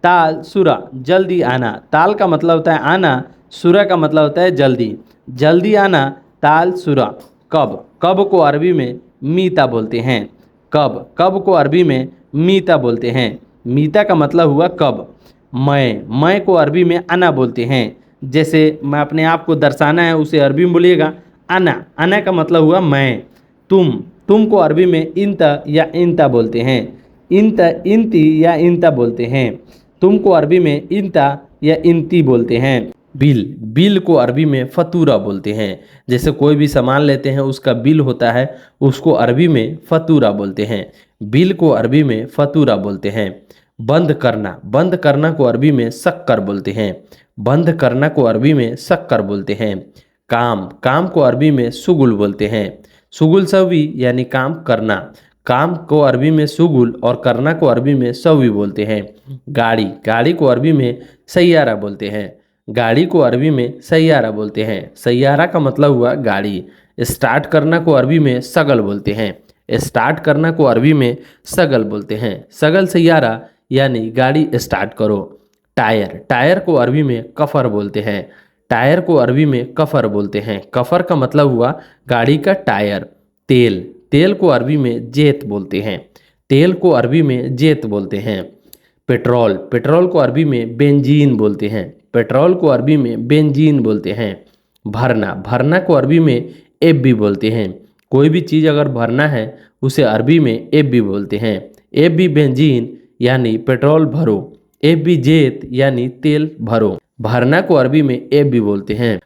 ताल सुरा, जल्दी आना। ताल का मतलब होता है आना, सुरा का मतलब होता है जल्दी। जल्दी आना, ताल सुरा। कब, कब को अरबी में मीता बोलते हैं। कब, कब को अरबी में मीता बोलते हैं। मीता का मतलब हुआ कब। मैं को अरबी में अना बोलते हैं। जैसे मैं अपने आप को दर्शाना है, उसे अरबी में बोलिएगा अना, अना का मतलब हुआ मैं। तुम को अरबी में इंत या इंता बोलते हैं। इंत, इंती या इंता बोलते हैं। तुम को अरबी में इंता या इंती बोलते हैं। बिल को अरबी में फतूरा बोलते हैं। जैसे कोई भी सामान लेते हैं उसका बिल होता है, उसको अरबी में फतूरा बोलते हैं। बिल को अरबी में फतूरा बोलते हैं। बंद करना को अरबी में शक्कर बोलते हैं। बंद करना को अरबी में शक्कर बोलते हैं। काम को अरबी में शुगुल बोलते हैं। शुगुल सवी यानी काम करना। काम को अरबी में शुगुल और करना को अरबी में सवी बोलते हैं। गाड़ी को अरबी में सैयारा बोलते हैं। गाड़ी को अरबी में सैयारा बोलते हैं। सैयारा का मतलब हुआ गाड़ी। स्टार्ट करना को अरबी में सगल बोलते हैं। स्टार्ट करना को अरबी में सगल बोलते हैं। सगल सैयारा यानी गाड़ी स्टार्ट करो। टायर को अरबी में कफर बोलते हैं। टायर को अरबी में कफर बोलते हैं। कफर का मतलब हुआ गाड़ी का टायर। तेल को अरबी में जेत बोलते हैं। तेल को अरबी में जेत बोलते हैं। पेट्रोल को अरबी में बेंजीन बोलते हैं। पेट्रोल को अरबी में बेंजीन बोलते हैं। भरना को अरबी में एब्बी बोलते हैं। कोई भी चीज़ अगर भरना है उसे अरबी में एब्बी बोलते हैं। एब्बी बेंजीन यानी पेट्रोल भरो। एब्बी जेत यानी तेल भरो। भरना को अरबी में एब्बी बोलते हैं।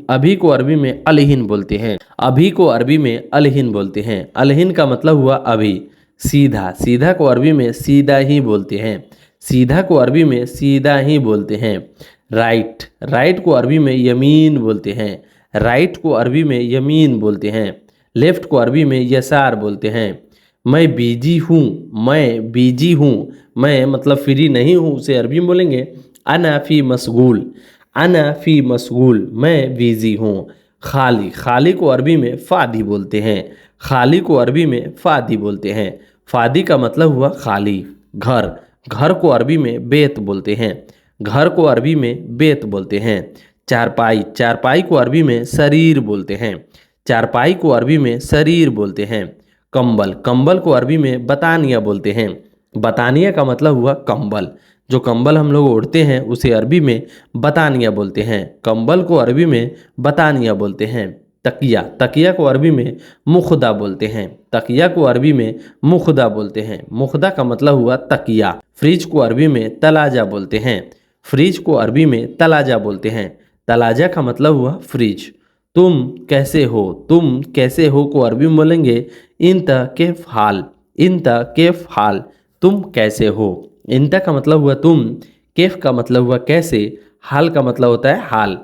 अभी को अरबी में अलहिन बोलते हैं। अभी को अरबी में अलहिन बोलते हैं। अलहिन का मतलब हुआ अभी। सीधा को अरबी में सीधा ही बोलते हैं। सीधा को अरबी में सीधा ही बोलते हैं। राइट को अरबी में यमीन बोलते हैं। राइट को अरबी में यमीन बोलते हैं। लेफ्ट को अरबी में यसार बोलते हैं। मैं बिजी हूँ। मैं मतलब फ्री नहीं हूँ, उसे अरबी में बोलेंगे अना फी मशगूल, मैं बिजी हूँ। खाली को अरबी में फ़ादी बोलते हैं। खाली को अरबी में फ़ादी बोलते हैं। फ़ादी का मतलब हुआ खाली। घर को अरबी में बेत बोलते हैं। घर को अरबी में बेत बोलते हैं। चारपाई को अरबी में शरीर बोलते हैं। चारपाई को अरबी में शरीर बोलते हैं। कंबल को अरबी में बतानिया बोलते हैं। बतानिया का मतलब हुआ कंबल। जो कंबल हम लोग ओढ़ते हैं उसे अरबी में बतानिया बोलते हैं। कंबल को अरबी में बतानिया बोलते हैं। तकिया को अरबी में मुखदा बोलते हैं। तकिया को अरबी में मुखदा बोलते हैं। मुखदा का मतलब हुआ तकिया। फ्रिज को अरबी में तलाजा बोलते हैं। फ्रिज को अरबी में तलाजा बोलते हैं। तलाजा का मतलब हुआ फ्रिज। तुम कैसे हो को अरबी में बोलेंगे इंत केफ हाल। तुम कैसे हो। इंता का मतलब हुआ तुम, केफ का मतलब हुआ कैसे, हाल का मतलब होता है हाल।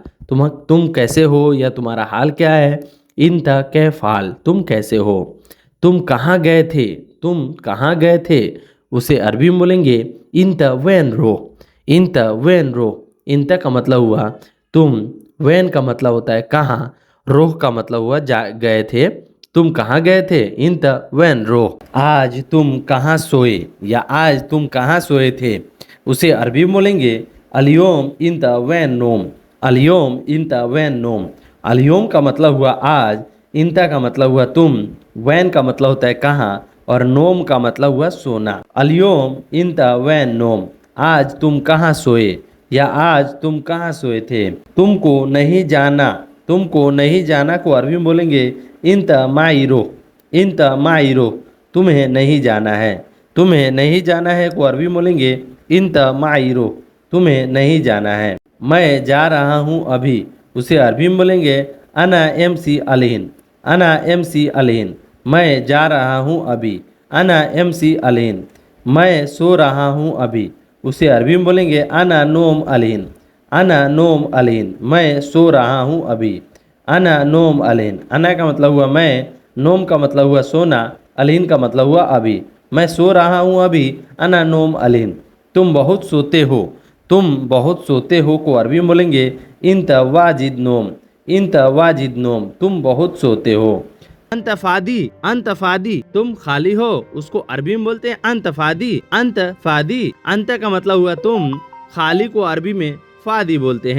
तुम कैसे हो या तुम्हारा हाल क्या है। इंता कैफ हाल, तुम कैसे हो। तुम कहाँ गए थे, उसे अरबी में बोलेंगे इंता वैन रो। इंता का मतलब हुआ तुम, वैन का मतलब होता है कहाँ, रोह का मतलब हुआ गए थे। तुम कहाँ गए थे, इंत वैन रोह। आज तुम कहाँ सोए या आज तुम कहाँ सोए थे, उसे अरबी में बोलेंगे अलियोम इंत वैन नोम। अलियोम का मतलब हुआ आज, इंता का मतलब हुआ तुम, वैन का मतलब होता है कहाँ और नोम का मतलब हुआ सोना। अलियोम इंता वैन नोम, आज तुम कहाँ सोए या आज तुम कहाँ सोए थे। तुमको नहीं जाना को अरबी में बोलेंगे इंत माइरो। तुम्हें नहीं जाना है को अरबी में बोलेंगे इंत माइरो, तुम्हें नहीं जाना है। मैं जा रहा हूँ अभी, उसे अरबी में बोलेंगे अना एमसी अलहिन। मैं जा रहा हूँ अभी, अना एमसी अलहिन। मैं सो रहा हूँ अभी, उसे अरबी में बोलेंगे अना नोम अलहिन। मैं सो रहा हूँ अभी, अना नोम अलहिन। अना का मतलब हुआ मैं, नोम का मतलब हुआ सोना, अलहिन का मतलब हुआ अभी। मैं सो रहा हूँ अभी, अना नोम अलहिन। तुम बहुत सोते हो को अरबी में बोलेंगे इंत वाजिद नोम, तुम बहुत सोते हो। अंतफादी, तुम खाली हो, उसको अरबी में बोलते हैं अंतफादी। अंत का मतलब हुआ तुम, खाली को अरबी में फादी बोलते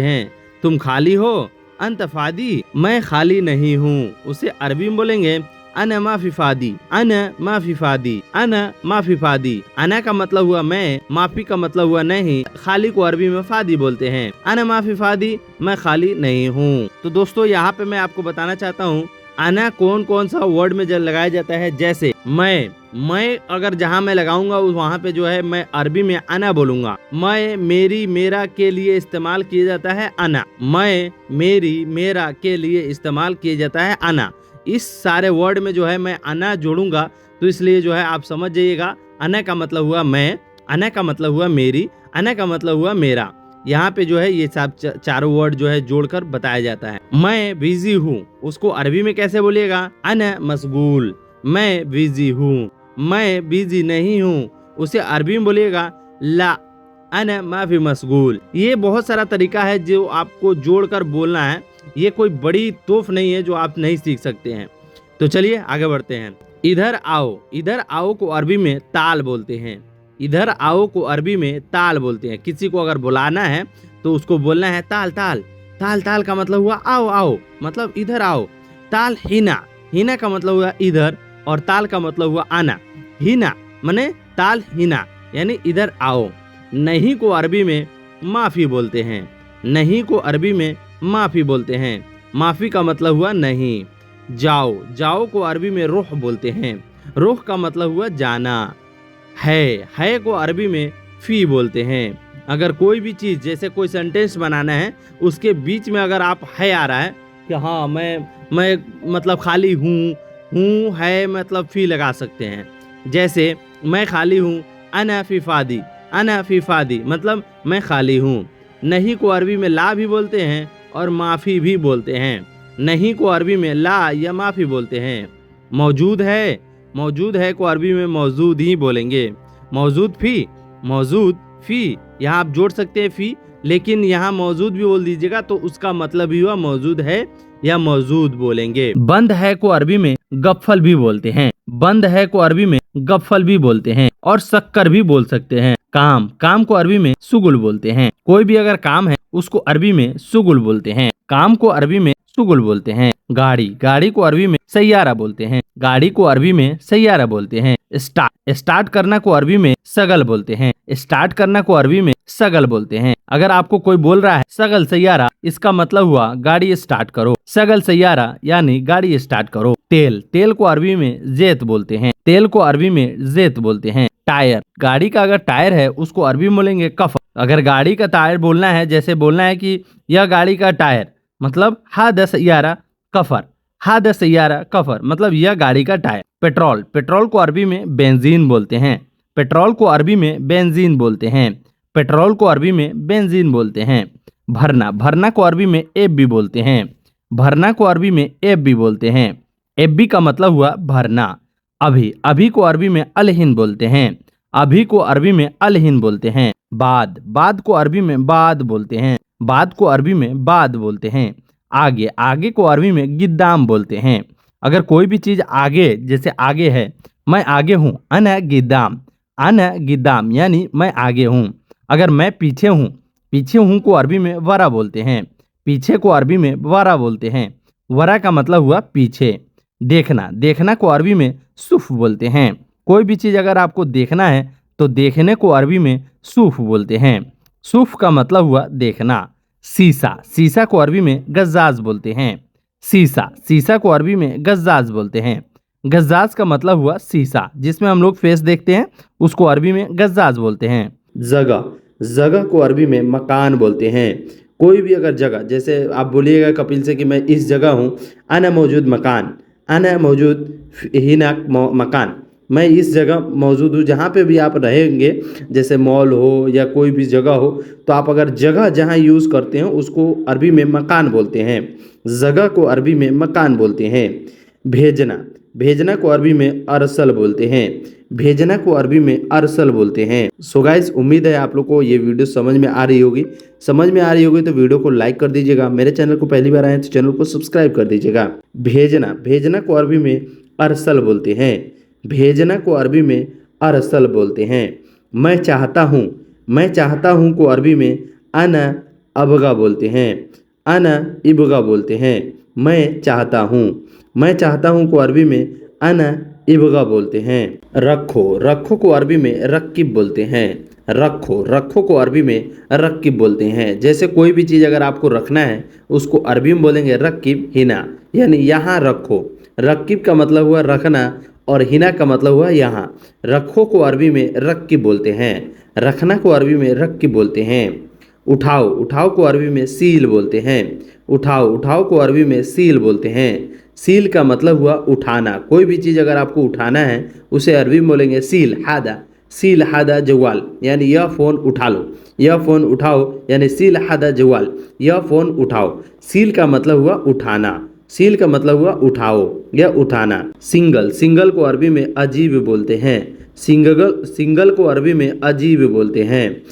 हैं। तुम खाली हो, अंतफादी, मैं खाली नहीं हूँ, उसे अरबी में बोलेंगे अना माफी फादी, अना माफी फादी, अना माफी फादी। अना का मतलब हुआ मैं, माफी का मतलब हुआ नहीं। खाली को अरबी में फादी बोलते हैं। अना माफी फादी, मैं खाली नहीं हूँ। तो दोस्तों यहाँ पे मैं आपको बताना चाहता हूँ अना कौन कौन सा वर्ड में लगाया जाता है। जैसे मैं अगर जहाँ मैं लगाऊंगा वहाँ पे जो है मैं अरबी में अना बोलूंगा। मैं, मेरी, मेरा के लिए इस्तेमाल किया जाता है अना। मैं, मेरी, मेरा के लिए इस्तेमाल किया जाता है अना। इस सारे वर्ड में जो है मैं अना जोड़ूंगा, तो इसलिए जो है आप समझ जाइएगा अना का मतलब हुआ मैं, अना का मतलब हुआ मेरी, अना का मतलब हुआ मेरा। यहाँ पे जो है ये सब चारों वर्ड जो है जोड़कर बताया जाता है। मैं बिजी हूँ, उसको अरबी में कैसे बोलिएगा? अना मशगूल। मैं बिजी हूँ। मैं बिजी नहीं हूँ, उसे अरबी में बोलिएगा ला अना माफी मशगूल। ये बहुत सारा तरीका है जो आपको जोड़कर बोलना है। ये कोई बड़ी तोफ नहीं है जो आप नहीं सीख सकते हैं। तो चलिए आगे बढ़ते हैं। इधर आओ, इधर आओ को अरबी में ताल बोलते हैं। इधर आओ को अरबी में ताल बोलते हैं। किसी को अगर बुलाना है तो उसको बोलना है ताल ताल। ताल ताल का मतलब हुआ आओ आओ, मतलब इधर आओ। ताल हिना, हिना का मतलब हुआ इधर, और ताल का मतलब हुआ आना। हिना माने ताल हिना यानी इधर आओ। नहीं को अरबी में माफी बोलते हैं। नहीं को अरबी में माफी बोलते हैं। माफी का मतलब हुआ नहीं। जाओ, जाओ को अरबी में रुख बोलते हैं। रुख का मतलब हुआ जाना। है को अरबी में फी बोलते हैं। अगर कोई भी चीज जैसे कोई सेंटेंस बनाना है उसके बीच में अगर आप है आ रहा है कि हाँ मैं मतलब खाली हूँ है मतलब फी लगा सकते हैं। जैसे मैं खाली हूँ, अना फी फादी, अना फी फादी मतलब मैं खाली हूँ। नहीं को अरबी में ला भी बोलते हैं और माफी भी बोलते हैं। नहीं को अरबी में ला या माफी बोलते हैं। मौजूद है, मौजूद है को अरबी में मौजूद ही बोलेंगे। मौजूद फी यहाँ आप जोड़ सकते हैं फी, लेकिन यहाँ मौजूद भी बोल दीजिएगा तो उसका मतलब ही हुआ मौजूद है या मौजूद बोलेंगे। बंद है को अरबी में गफ्फल भी बोलते हैं। बंद है को अरबी में गफ्फल भी बोलते हैं और शक्कर भी बोल सकते हैं। काम को अरबी में सुगुल बोलते हैं। कोई भी अगर काम है उसको अरबी में सुगुल बोलते हैं। काम को अरबी में सुगुल बोलते हैं। गाड़ी को अरबी में सैयारा बोलते हैं। गाड़ी को अरबी में सैयारा बोलते हैं। स्टार्ट करना को अरबी में सगल बोलते हैं। स्टार्ट करना को अरबी में सगल बोलते हैं। अगर आपको कोई बोल रहा है सगल सैयारा, इसका मतलब हुआ गाड़ी स्टार्ट करो। सगल सैयारा यानी गाड़ी स्टार्ट करो। तेल को अरबी में जेत बोलते हैं। तेल को अरबी में जेत बोलते हैं। टायर, गाड़ी का अगर टायर है उसको अरबी में बोलेंगे कफर। अगर गाड़ी का टायर बोलना है, जैसे बोलना है कि यह गाड़ी का टायर, मतलब हादा सैयारा कफर। हादा सैयारा कफर मतलब यह गाड़ी का टायर। पेट्रोल को अरबी में बेंजीन बोलते हैं। पेट्रोल को अरबी में बेंजीन बोलते हैं। पेट्रोल को अरबी में बेंजीन बोलते हैं। भरना को अरबी में एब भी बोलते हैं। भरना को अरबी में एब भी बोलते हैं। एबी का मतलब हुआ भरना। अभी को अरबी में अलहिन बोलते हैं। अभी को अरबी में अलहिन बोलते हैं। बाद को अरबी में बाद बोलते हैं। बाद को अरबी में बाद बोलते हैं। आगे को अरबी में गिद्दाम बोलते हैं। अगर कोई भी चीज आगे, जैसे आगे है, मैं आगे हूँ, अना गिद्दाम यानी मैं आगे हूँ। अगर मैं पीछे हूँ को अरबी में वरा बोलते हैं। पीछे को अरबी में वरा बोलते हैं। वरा का मतलब हुआ पीछे। देखना को अरबी में सुफ बोलते हैं। कोई भी चीज अगर आपको देखना है तो देखने को अरबी में सूफ बोलते हैं। सूफ का मतलब हुआ देखना। सीसा को अरबी में गज्जाज बोलते हैं। सीसा को अरबी में गज्जाज बोलते हैं। गज्जाज का मतलब हुआ सीसा, जिसमें हम लोग फेस देखते हैं, उसको अरबी में गज्जाज बोलते हैं। जगह को अरबी में मकान बोलते हैं। कोई भी अगर जगह, जैसे आप बोलिएगा कपिल से कि मैं इस जगह हूँ, अना मौजूद मकान, अना मौजूद हिना मकान, मैं इस जगह मौजूद हूँ। जहाँ पे भी आप रहेंगे, जैसे मॉल हो या कोई भी जगह हो, तो आप अगर जगह जहाँ यूज़ करते हैं उसको अरबी में मकान बोलते हैं। जगह को अरबी में मकान बोलते हैं। भेजना को अरबी में अरसल बोलते हैं। भेजना को अरबी में अरसल बोलते हैं। सो गाइस, उम्मीद है आप लोग को ये वीडियो समझ में आ रही होगी। समझ में आ रही होगी तो वीडियो को लाइक कर दीजिएगा। मेरे चैनल को पहली बार आए तो चैनल को सब्सक्राइब कर दीजिएगा। भेजना को अरबी में अरसल बोलते हैं। भेजना को अरबी में अरसल बोलते हैं। मैं चाहता हूँ को अरबी में अना अबगा बोलते हैं। अना इबगा बोलते हैं। मैं चाहता हूँ को अरबी में अना इबगा बोलते हैं। रखो, रखो को अरबी में रक्किब बोलते हैं। रखो, रखो को अरबी में रक्किब बोलते हैं। जैसे कोई भी चीज़ अगर आपको रखना है उसको अरबी में बोलेंगे रक्किब हिना, यानी यहाँ रखो। रक्किब का मतलब हुआ रखना और हिना का मतलब हुआ यहाँ। रखो को अरबी में रक्किब बोलते हैं। रखना को अरबी में रक्किब बोलते हैं। उठाओ, उठाओ को अरबी में सील बोलते हैं। उठाओ, उठाओ को अरबी में सील बोलते हैं। सील का मतलब हुआ उठाना। कोई भी चीज़ अगर आपको उठाना है उसे अरबी में बोलेंगे सील हादा। सील हादा जवाल, यानी यह फ़ोन उठा लो। यह फ़ोन उठाओ, यानी सील हादा जवाल, यह फ़ोन उठाओ। सील का मतलब हुआ उठाना। सील का मतलब हुआ उठाओ या उठाना। सिंगल, सिंगल को अरबी में अजीब बोलते हैं। सिंगल, सिंगल को अरबी में अजीब बोलते हैं।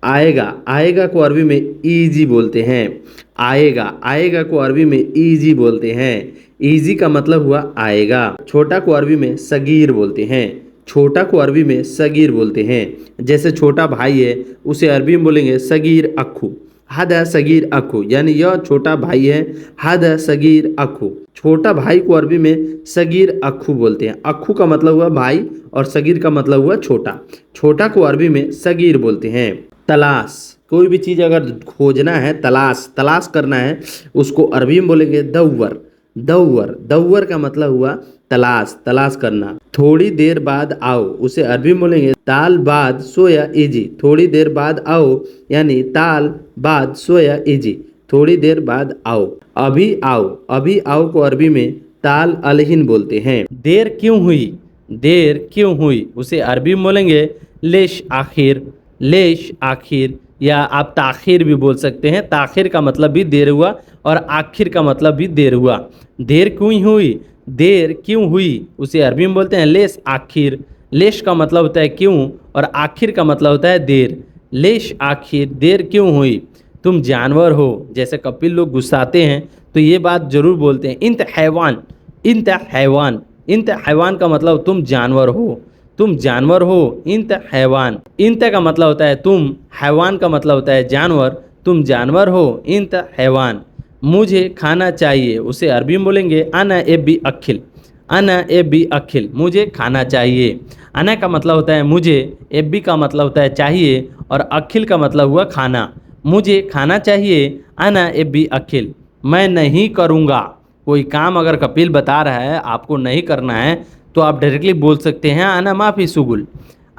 आएगा, आएगा को अरबी में ईजी बोलते हैं। आएगा, आएगा को अरबी में ईजी बोलते हैं। ईजी का मतलब हुआ आएगा। छोटा को अरबी में सगीर बोलते हैं। छोटा को अरबी में सगीर बोलते हैं। जैसे छोटा भाई है उसे अरबी में बोलेंगे सगीर अखू। हादा सगीर अखू, यानी यह छोटा भाई है। हादा सगीर अखू। छोटा भाई को अरबी में सगीर अखू बोलते हैं। अखू का मतलब हुआ भाई और सगीर का मतलब हुआ छोटा। छोटा को अरबी में सगीर बोलते हैं। तलाश, कोई भी चीज़ अगर खोजना है, तलाश, तलाश करना है, उसको अरबी में बोलेंगे दौवर। दौवर, दौवर का मतलब हुआ तलाश, तलाश करना। थोड़ी देर बाद आओ, उसे अरबी में बोलेंगे ताल बाद सोया इजी। थोड़ी देर बाद आओ, यानी ताल बाद सोया इजी, थोड़ी देर बाद आओ। अभी आओ, अभी आओ को अरबी में ताल अलहिन बोलते हैं। देर क्यों हुई, देर क्यों हुई, उसे अरबी में बोलेंगे लेश आखिर। लेश आखिर, या आप ताखिर भी बोल सकते हैं। ताखिर का मतलब भी देर हुआ और आखिर का मतलब भी देर हुआ। देर क्यों हुई, देर क्यों हुई, उसे अरबी में बोलते हैं लेश आखिर। लेश का मतलब होता है क्यों और आखिर का मतलब होता है देर। लेश आखिर, देर क्यों हुई। तुम जानवर हो, जैसे कपिल लोग गुस्साते हैं तो ये बात जरूर बोलते हैं इंत हैवान। इंत हैवान, इंत हैवान का मतलब तुम जानवर हो, तुम जानवर हो। इंत हैवान, इंत का मतलब होता है तुम, हैवान का मतलब होता है जानवर। तुम जानवर हो, इंत हैवान। मुझे खाना चाहिए, उसे अरबी में बोलेंगे अना एबी अखिल। अना एबी अखिल, मुझे खाना चाहिए। अना का मतलब होता है मुझे, एबी का मतलब होता है चाहिए और अखिल का मतलब हुआ खाना। मुझे खाना चाहिए, अना एबी अखिल। मैं नहीं करूँगा, कोई काम अगर कपिल बता रहा है आपको नहीं करना है तो आप डायरेक्टली बोल सकते हैं अना माफ़ी सुगुल,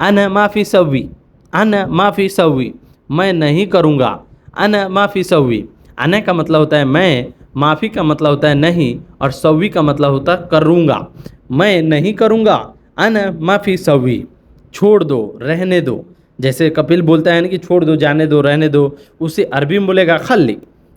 अना माफ़ी सवी, अना माफ़ी सवी, मैं नहीं करूँगा। अना माफ़ी सवी, अना का मतलब होता है मैं, माफ़ी का मतलब होता है नहीं और सवी का मतलब होता है करूँगा। मैं नहीं करूँगा, अना माफ़ी सवी, छोड़ दो, रहने दो। जैसे कपिल बोलता है ना कि छोड़ दो, जाने दो, रहने दो, उसे अरबी में बोलेगा खल्ली।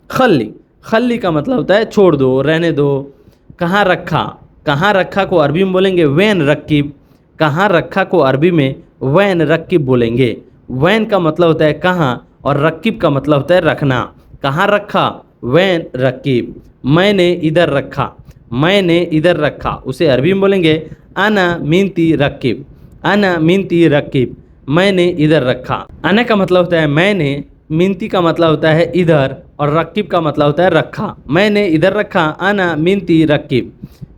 खल्ली, खल्ली का मतलब होता है छोड़ दो, रहने दो। कहाँ रखा, कहाँ रखा को अरबी में बोलेंगे वैन रकीब। कहाँ रखा को अरबी में वैन रकीब बोलेंगे। वैन का मतलब होता है कहाँ और रकीब का मतलब होता है रखना। कहाँ रखा, वैन रकीब। मैंने इधर रखा, मैंने इधर रखा, उसे अरबी में बोलेंगे अना मिनती रकीब। अना मिनती रकीब, मैंने इधर रखा। अना का मतलब होता है मैंने, मिनती का मतलब होता है इधर और रकीब का मतलब होता है रखा। मैंने इधर रखा, अना मिनती रकीब।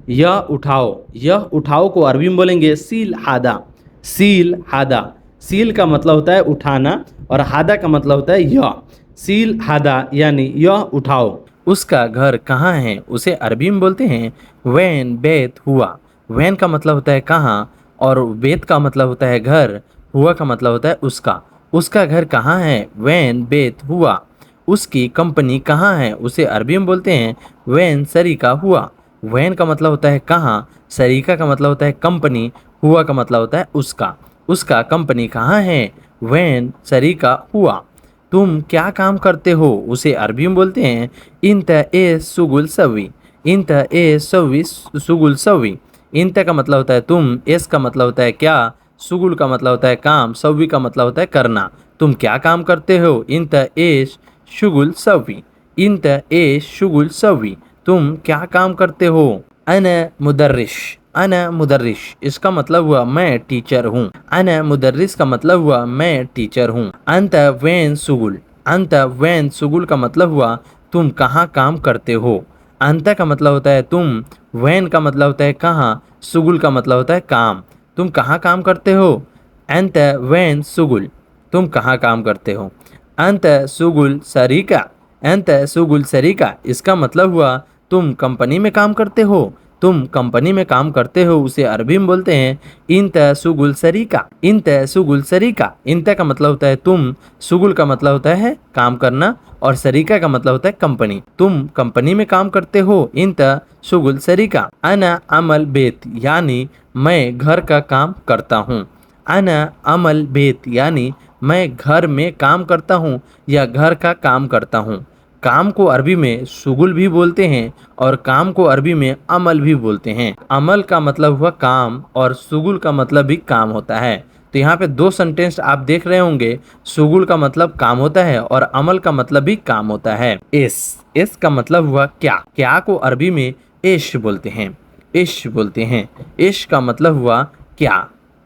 यह उठाओ, यह उठाओ को अरबी में बोलेंगे सील हादा। सील हादा, सील का मतलब होता है उठाना और हादा का मतलब होता है यह। सील हादा यानी यह उठाओ। उसका घर कहाँ है, उसे अरबी में बोलते हैं वैन बेत हुआ। वैन का मतलब होता है कहाँ और बेत का मतलब होता है घर, हुआ का मतलब होता है उसका। उसका घर कहाँ है, वैन बेत हुआ। उसकी कंपनी कहाँ है, उसे अरबी में बोलते हैं वैन सरीका हुआ। वैन का मतलब होता है कहाँ, सरीका का मतलब होता है कंपनी, हुआ का मतलब होता है उसका। उसका कंपनी कहाँ है, वैन सरीका हुआ। तुम क्या काम करते हो, उसे अरबी में बोलते हैं इंत ए सुगुल सवी। इंत ए सवी सुगुल सवी। इंत का मतलब होता है तुम, एस का मतलब होता है क्या, सुगुल का मतलब होता है काम, सवी का मतलब होता है करना। तुम क्या काम करते हो, इंत एश शुगुल सवी। इंत एश शुगुल सवी, तुम क्या काम करते हो। अना मुदर्रिश, अना मुदर्रिश, इसका मतलब हुआ मैं टीचर हूँ। अना मुदर्रिस का मतलब हुआ मैं टीचर हूँ। अंत वैन सुगुल, अंत वैन सुगुल का मतलब हुआ तुम कहाँ काम करते हो। अंत का मतलब होता है तुम, वैन का मतलब होता है कहाँ, सुगुल का मतलब होता है काम। तुम कहाँ काम करते हो? अंत वैन सुगुल, तुम कहाँ काम करते हो? अंत सुगुल सरीका, अंत सुगुल सरीका, इसका मतलब हुआ तुम कंपनी में काम करते हो। तुम कंपनी में काम करते हो उसे अरबी में बोलते हैं इंत सुगुल सरीका, इंत सुगुल सरीका। इंत का मतलब होता है तुम, सुगुल का मतलब होता है काम करना, और सरीका का मतलब होता है कंपनी। तुम कंपनी में काम करते हो, इंत सुगुल सरीका। अना अमल बेत, यानी मैं घर का काम करता हूँ। अना अमल बेत, यानी मैं घर में काम करता हूँ या घर का काम करता हूँ। काम को अरबी में शुगुल भी बोलते हैं और काम को अरबी में अमल भी बोलते हैं। अमल का मतलब हुआ काम और शुगुल का मतलब भी काम होता है। तो यहाँ पे दो सेंटेंस आप देख रहे होंगे, शुगुल का मतलब काम होता है और अमल का मतलब भी काम होता है। एस का मतलब हुआ क्या। क्या को अरबी में एश बोलते हैं, एश बोलते हैं। एश का मतलब हुआ क्या,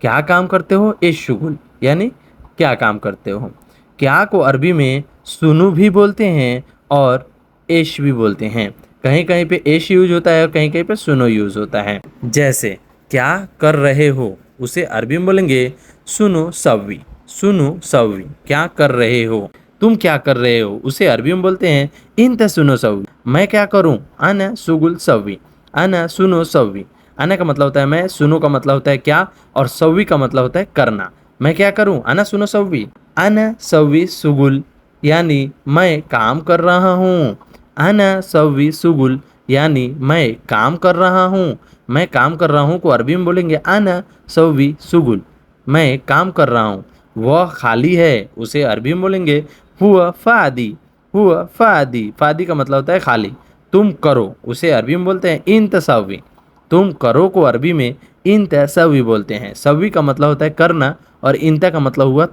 क्या काम करते हो, एश शुगुल, यानी क्या काम करते हो। क्या को अरबी में सुनु भी बोलते हैं और एश भी बोलते हैं। कहीं कहीं पे एश यूज होता है और कहीं कहीं पे सुनो यूज होता है। जैसे क्या कर रहे हो, उसे अरबी में बोलेंगे सुनो सव्वी, सुनो सव्वी, क्या कर रहे हो। तुम क्या कर रहे हो, उसे अरबी में बोलते हैं इंत सुनो सव्वी, मैं क्या करूं, अना सुगुल सव्वी, अना सुनो सव्वी। अना का मतलब होता है मैं, सुनो का मतलब होता है क्या, और सव्वी का मतलब होता है करना। मैं क्या करूं, अना सुनो सव्वी, अना सव्वी सुगुल, यानी मैं काम कर रहा हूँ। अना सव्वी सुगुल, यानी मैं काम कर रहा हूँ। मैं काम कर रहा हूँ को अरबी में बोलेंगे अना सव्वी सुगुल, मैं काम कर रहा हूँ। वह खाली है, उसे अरबी में बोलेंगे हुआ फादी, हुआ फादी। फादी का मतलब होता है खाली। तुम करो, उसे अरबी में बोलते हैं इंत सव्वी, तुम करो को अरबी में इंत सव्वी बोलते हैं। सव्वी का मतलब होता है करना और इंत का मतलब हुआ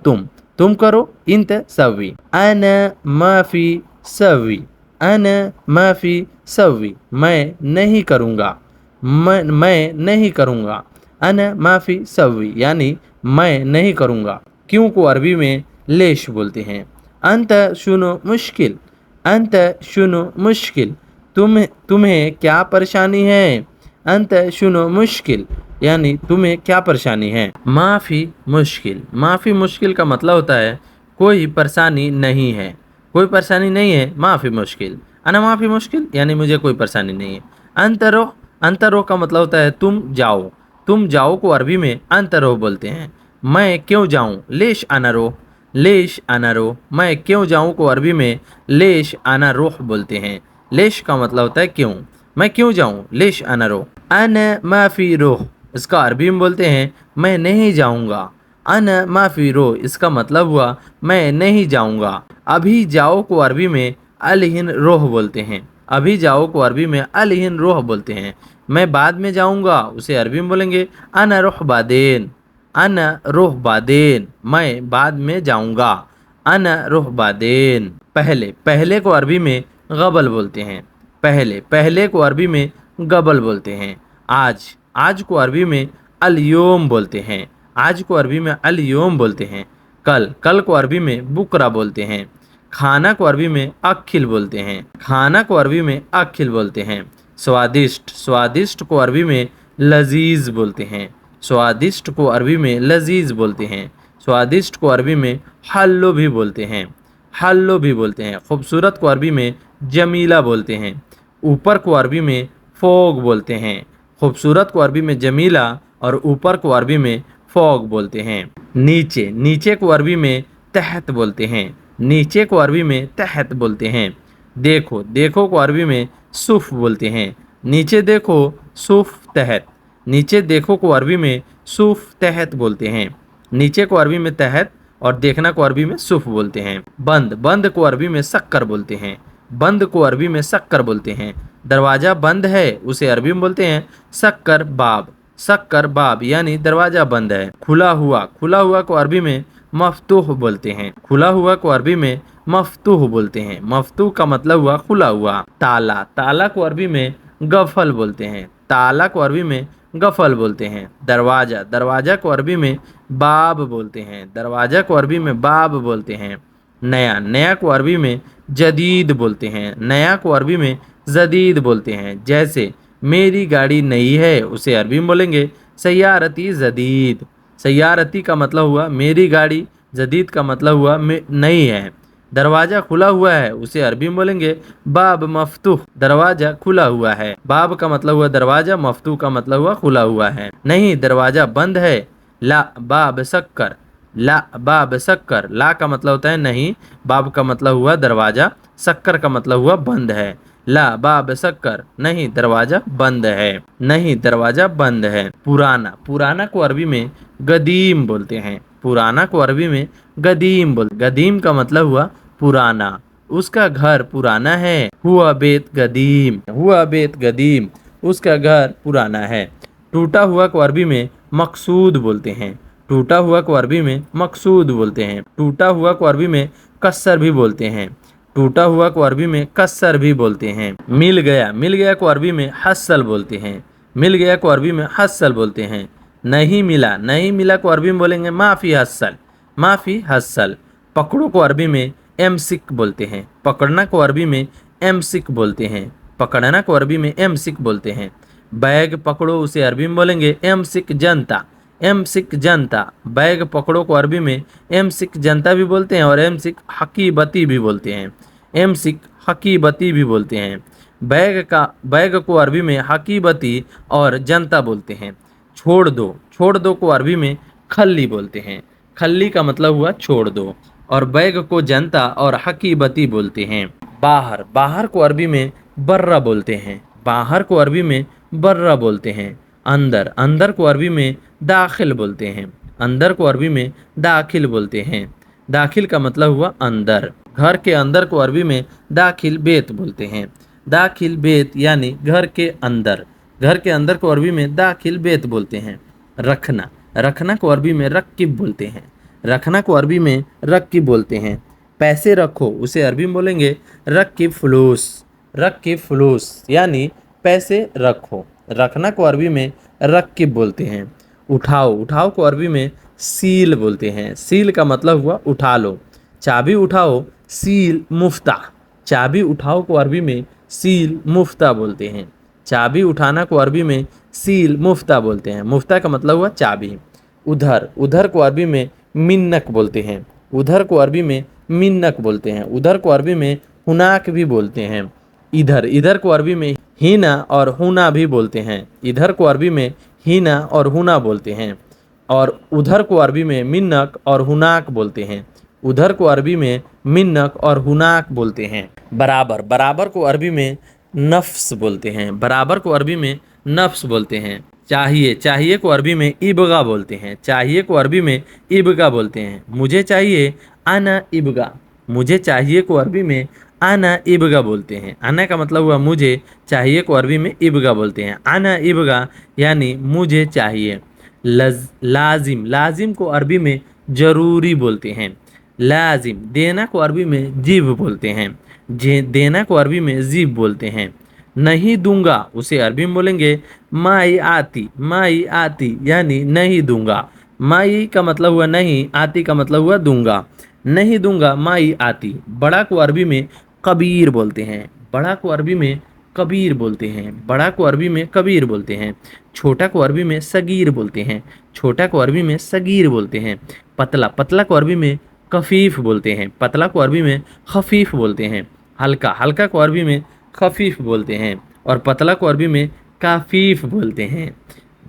तुम करो इंत सव्वी। अना माफी सव्वी, अना माफी सव्वी, मैं नहीं करूँगा, मैं नहीं करूँगा। अना माफी सव्वी, यानी मैं नहीं करूँगा। क्यों को अरबी में लेश बोलते हैं। अंत शुनो मुश्किल, अंत शुनो मुश्किल, तुम्हें क्या परेशानी है। अंत शुनो मुश्किल, यानी तुम्हें क्या परेशानी है। माफ़ी मुश्किल, माफ़ी मुश्किल का मतलब होता है कोई परेशानी नहीं है, कोई परेशानी नहीं है, माफ़ी मुश्किल। अना माफ़ी मुश्किल, यानी मुझे कोई परेशानी नहीं है। अंतरोह, अंतरोह का मतलब होता है तुम जाओ को अरबी में अंतरोह बोलते हैं। मैं क्यों जाऊँ, लेश अनारोह, लेश अनारोह, मैं क्यों जाऊँ को अरबी में लेश अनारोह बोलते हैं। लेश का मतलब होता है क्यों, मैं क्यों जाऊँ, लेश अनारोह। अना माफ़ी रोह, इसका अरबी में बोलते हैं मैं नहीं जाऊँगा। अना माफ़ी रोह, इसका मतलब हुआ मैं नहीं जाऊँगा। अभी जाओ को अरबी में अलहिन रोह बोलते हैं, अभी जाओ को अरबी में अलहिन रोह बोलते हैं। मैं बाद में जाऊँगा, उसे अरबी में बोलेंगे अना रोह बादेन, अना रोह बादेन, मैं बाद में जाऊँगा। अना रोह बादेन। पहले, पहले को अरबी में गबल बोलते हैं, पहले, पहले को अरबी में गबल बोलते हैं। आज, आज को अरबी में अलयोम बोलते हैं, आज को अरबी में अलयोम बोलते हैं। कल, कल को अरबी में बुकरा बोलते हैं। खाना को अरबी में अखिल बोलते हैं, खाना को अरबी में अखिल बोलते हैं। स्वादिष्ट, स्वादिष्ट को अरबी में लजीज बोलते हैं, स्वादिष्ट को अरबी में लजीज बोलते हैं। स्वादिष्ट को अरबी में हल्लो भी बोलते हैं, हल्लो भी बोलते हैं। खूबसूरत को अरबी में जमीला बोलते हैं। ऊपर को अरबी में फोग बोलते हैं, खूबसूरत को अरबी में जमीला और ऊपर को अरबी में फोग बोलते हैं। नीचे, नीचे को अरबी में तहत बोलते हैं, नीचे को अरबी में तहत बोलते हैं। देखो, देखो को अरबी में सुफ बोलते हैं, नीचे देखो सुफ तहत, नीचे देखो को अरबी में सुफ तहत बोलते हैं। नीचे को अरबी में तहत और देखना को अरबी में सुफ बोलते हैं। बंद, बंद को अरबी में शक्कर बोलते हैं, बंद को अरबी में शक्कर बोलते हैं। दरवाज़ा बंद है, उसे अरबी में बोलते हैं शक्कर बाब, शक्कर बाब, यानी दरवाज़ा बंद है। खुला हुआ, खुला हुआ को अरबी में मफतूह बोलते हैं, खुला हुआ को अरबी में मफतूह बोलते हैं। मफतूह का मतलब हुआ खुला हुआ। ताला, ताला को अरबी में गफल बोलते हैं, ताला को अरबी में गफल बोलते हैं। दरवाज़ा, दरवाज़ा को अरबी में बाब बोलते हैं, दरवाज़ा को अरबी में बाब बोलते हैं। नया, नया को अरबी में जदीद बोलते हैं, नया को अरबी में जदीद बोलते हैं। जैसे मेरी गाड़ी नई है, उसे अरबी में बोलेंगे सय्यारती जदीद। सय्यारती का मतलब हुआ मेरी गाड़ी, जदीद का मतलब हुआ नई है। दरवाजा खुला हुआ है, उसे अरबी में बोलेंगे बाब मफ्तूह। दरवाजा खुला हुआ है। बाब का मतलब हुआ दरवाजा, मफ्तूह का मतलब हुआ खुला हुआ है। नहीं, दरवाजा बंद है। ला बाब शक्कर। ला बाब शक्कर। ला का मतलब होता है नहीं, बाब का मतलब हुआ दरवाजा, शक्कर का मतलब हुआ बंद है। ला बाब शक्कर, नहीं दरवाजा बंद है। नहीं दरवाजा बंद है। पुराना। पुराना को अरबी में गदीम बोलते हैं। पुराना को अरबी में गदीम बोलते। गदीम का मतलब हुआ पुराना। उसका घर पुराना है। हुआ बेत गदीम। हुआ बेत गदीम, उसका घर पुराना है। टूटा हुआ को अरबी में मकसूद बोलते हैं। टूटा हुआ को अरबी में मकसूद बोलते हैं। टूटा हुआ को अरबी में कस्सर भी बोलते हैं। टूटा हुआ को अरबी में कस्सर भी बोलते हैं। मिल गया। मिल गया को अरबी में हस्सल बोलते हैं। मिल गया को अरबी में हस्सल बोलते हैं। नहीं मिला। नहीं मिला को अरबी में बोलेंगे माफ़ी हस्सल। माफ़ी हस्सल। पकड़ो को अरबी में एमसिक बोलते हैं। पकड़ना को अरबी में एमसिक बोलते हैं। पकड़ना को अरबी में एमसिक बोलते हैं। बैग पकड़ो, उसे अरबी में बोलेंगे एमसिक जनता। एमसिक जनता। बैग पकड़ो को अरबी में एमसिक जनता भी बोलते हैं और एमसिक हकीबती भी बोलते हैं। एमसिक हकीबती भी बोलते हैं। बैग को अरबी में हकीबती और जनता बोलते हैं। छोड़ दो। छोड़ दो को अरबी में खल्ली बोलते हैं। खल्ली का मतलब हुआ छोड़ दो। और बैग को जनता और हकीबती बोलते हैं। बाहर। बाहर को अरबी में बर्रा बोलते हैं। बाहर को अरबी में बर्रा बोलते हैं। अंदर। अंदर को अरबी में दाखिल बोलते हैं। अंदर को अरबी में दाखिल बोलते हैं। दाखिल का मतलब हुआ अंदर। घर के अंदर को अरबी में दाखिल बेत बोलते हैं। दाखिल बेत यानी घर के अंदर। घर के अंदर को अरबी में दाखिल बेत बोलते हैं। रखना। रखना को अरबी में रक्किब बोलते हैं। रखना को अरबी में रक्किब बोलते हैं। पैसे रखो, उसे अरबी में बोलेंगे रक्किब फलूस। रक्किब फलूस यानी पैसे रखो। रखना को अरबी में रक्किब बोलते हैं। उठाओ। उठाओ को अरबी में सील बोलते हैं। सील का मतलब हुआ उठा लो। चाबी उठाओ, सील मुफ्ता। चाबी उठाओ को अरबी में सील मुफ्ता बोलते हैं। चाबी उठाना को अरबी में सील मुफ्ता बोलते हैं। मुफ्ता का मतलब हुआ चाबी। उधर। उधर को अरबी में मिन्नक बोलते हैं। उधर को अरबी में मिन्नक बोलते हैं। उधर को अरबी में हुनाक भी बोलते हैं। इधर। इधर को अरबी में हीना और हुना भी बोलते हैं। इधर को अरबी में हीना और हुना बोलते हैं। और उधर को अरबी में मिन्नक और हुनाक बोलते हैं। उधर को अरबी में मिन्नक और हुनाक बोलते हैं। बराबर। बराबर को अरबी में नफ्स बोलते हैं। बराबर को अरबी में नफ्स बोलते हैं। चाहिए। चाहिए को अरबी में इबगा बोलते हैं। चाहिए को अरबी में इबगा बोलते हैं। मुझे चाहिए आना इबगा। मुझे चाहिए को अरबी में आना इबगा बोलते हैं। आना का मतलब हुआ मुझे, चाहिए को अरबी में इबगा बोलते हैं। आना इबगा यानी मुझे चाहिए। लाजिम। लाजिम को अरबी में जरूरी बोलते हैं। लाजिम। देना को अरबी में जिब बोलते हैं। देना को अरबी में जिब बोलते हैं। नहीं दूंगा, उसे अरबी में बोलेंगे माई आती। माई आती यानी नहीं दूंगा। माई का मतलब हुआ नहीं, आती का मतलब हुआ दूंगा। नहीं दूंगा माई आती। बड़ा को अरबी में कबीर बोलते हैं। बड़ा को अरबी में कबीर बोलते हैं। बड़ा को अरबी में कबीर बोलते हैं। छोटा को अरबी में सगीर बोलते हैं। छोटा को अरबी में सगीर बोलते हैं। पतला। पतला को अरबी में कफ़ीफ़ बोलते हैं। पतला को अरबी में खफ़ीफ़ बोलते हैं। हल्का। हल्का को अरबी में खफ़ीफ़ बोलते हैं। और पतला को अरबी में काफ़ीफ़ बोलते हैं।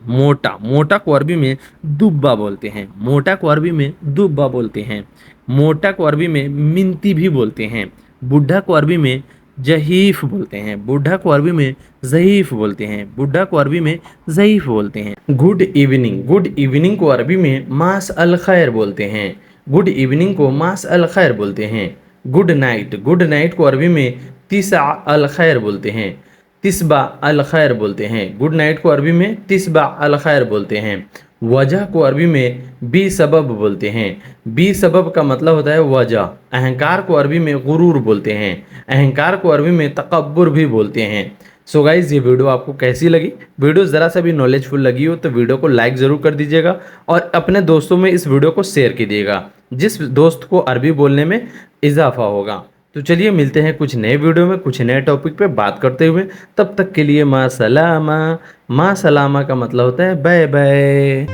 मोटा। मोटा को अरबी में दुब्बा बोलते हैं। मोटा को अरबी में दुब्बा बोलते हैं। मोटा को अरबी में मिनती भी बोलते हैं। बुढ़ा को अरबी में जहीफ बोलते हैं। बुढ़ा को अरबी में ज़ईफ बोलते हैं। बुढ़ा को अरबी में ज़ईफ बोलते हैं। Good evening. गुड इवनिंग को अरबी में मास अल खैर बोलते हैं। गुड इवनिंग को मास अल खैर बोलते हैं। Good night. गुड नाइट को अरबी में तिसा अल खैर बोलते हैं। तिस्बा अल खैर बोलते हैं। गुड नाइट को अरबी में तिस्बा अल खैर बोलते हैं। वजह को अरबी में बी सबब बोलते हैं। बी सबब का मतलब होता है वजह। अहंकार को अरबी में गुरूर बोलते हैं। अहंकार को अरबी में तकब्बुर भी बोलते हैं। सो गाइज, ये वीडियो आपको कैसी लगी? वीडियो ज़रा सा भी नॉलेजफुल लगी हो तो वीडियो को लाइक ज़रूर कर दीजिएगा और अपने दोस्तों में इस वीडियो को शेयर कीजिएगा, जिस दोस्त को अरबी बोलने में इजाफा होगा। तो चलिए मिलते हैं कुछ नए वीडियो में कुछ नए टॉपिक पे बात करते हुए। तब तक के लिए माँ सलामा। माँ सलामा का मतलब होता है बाय बाय।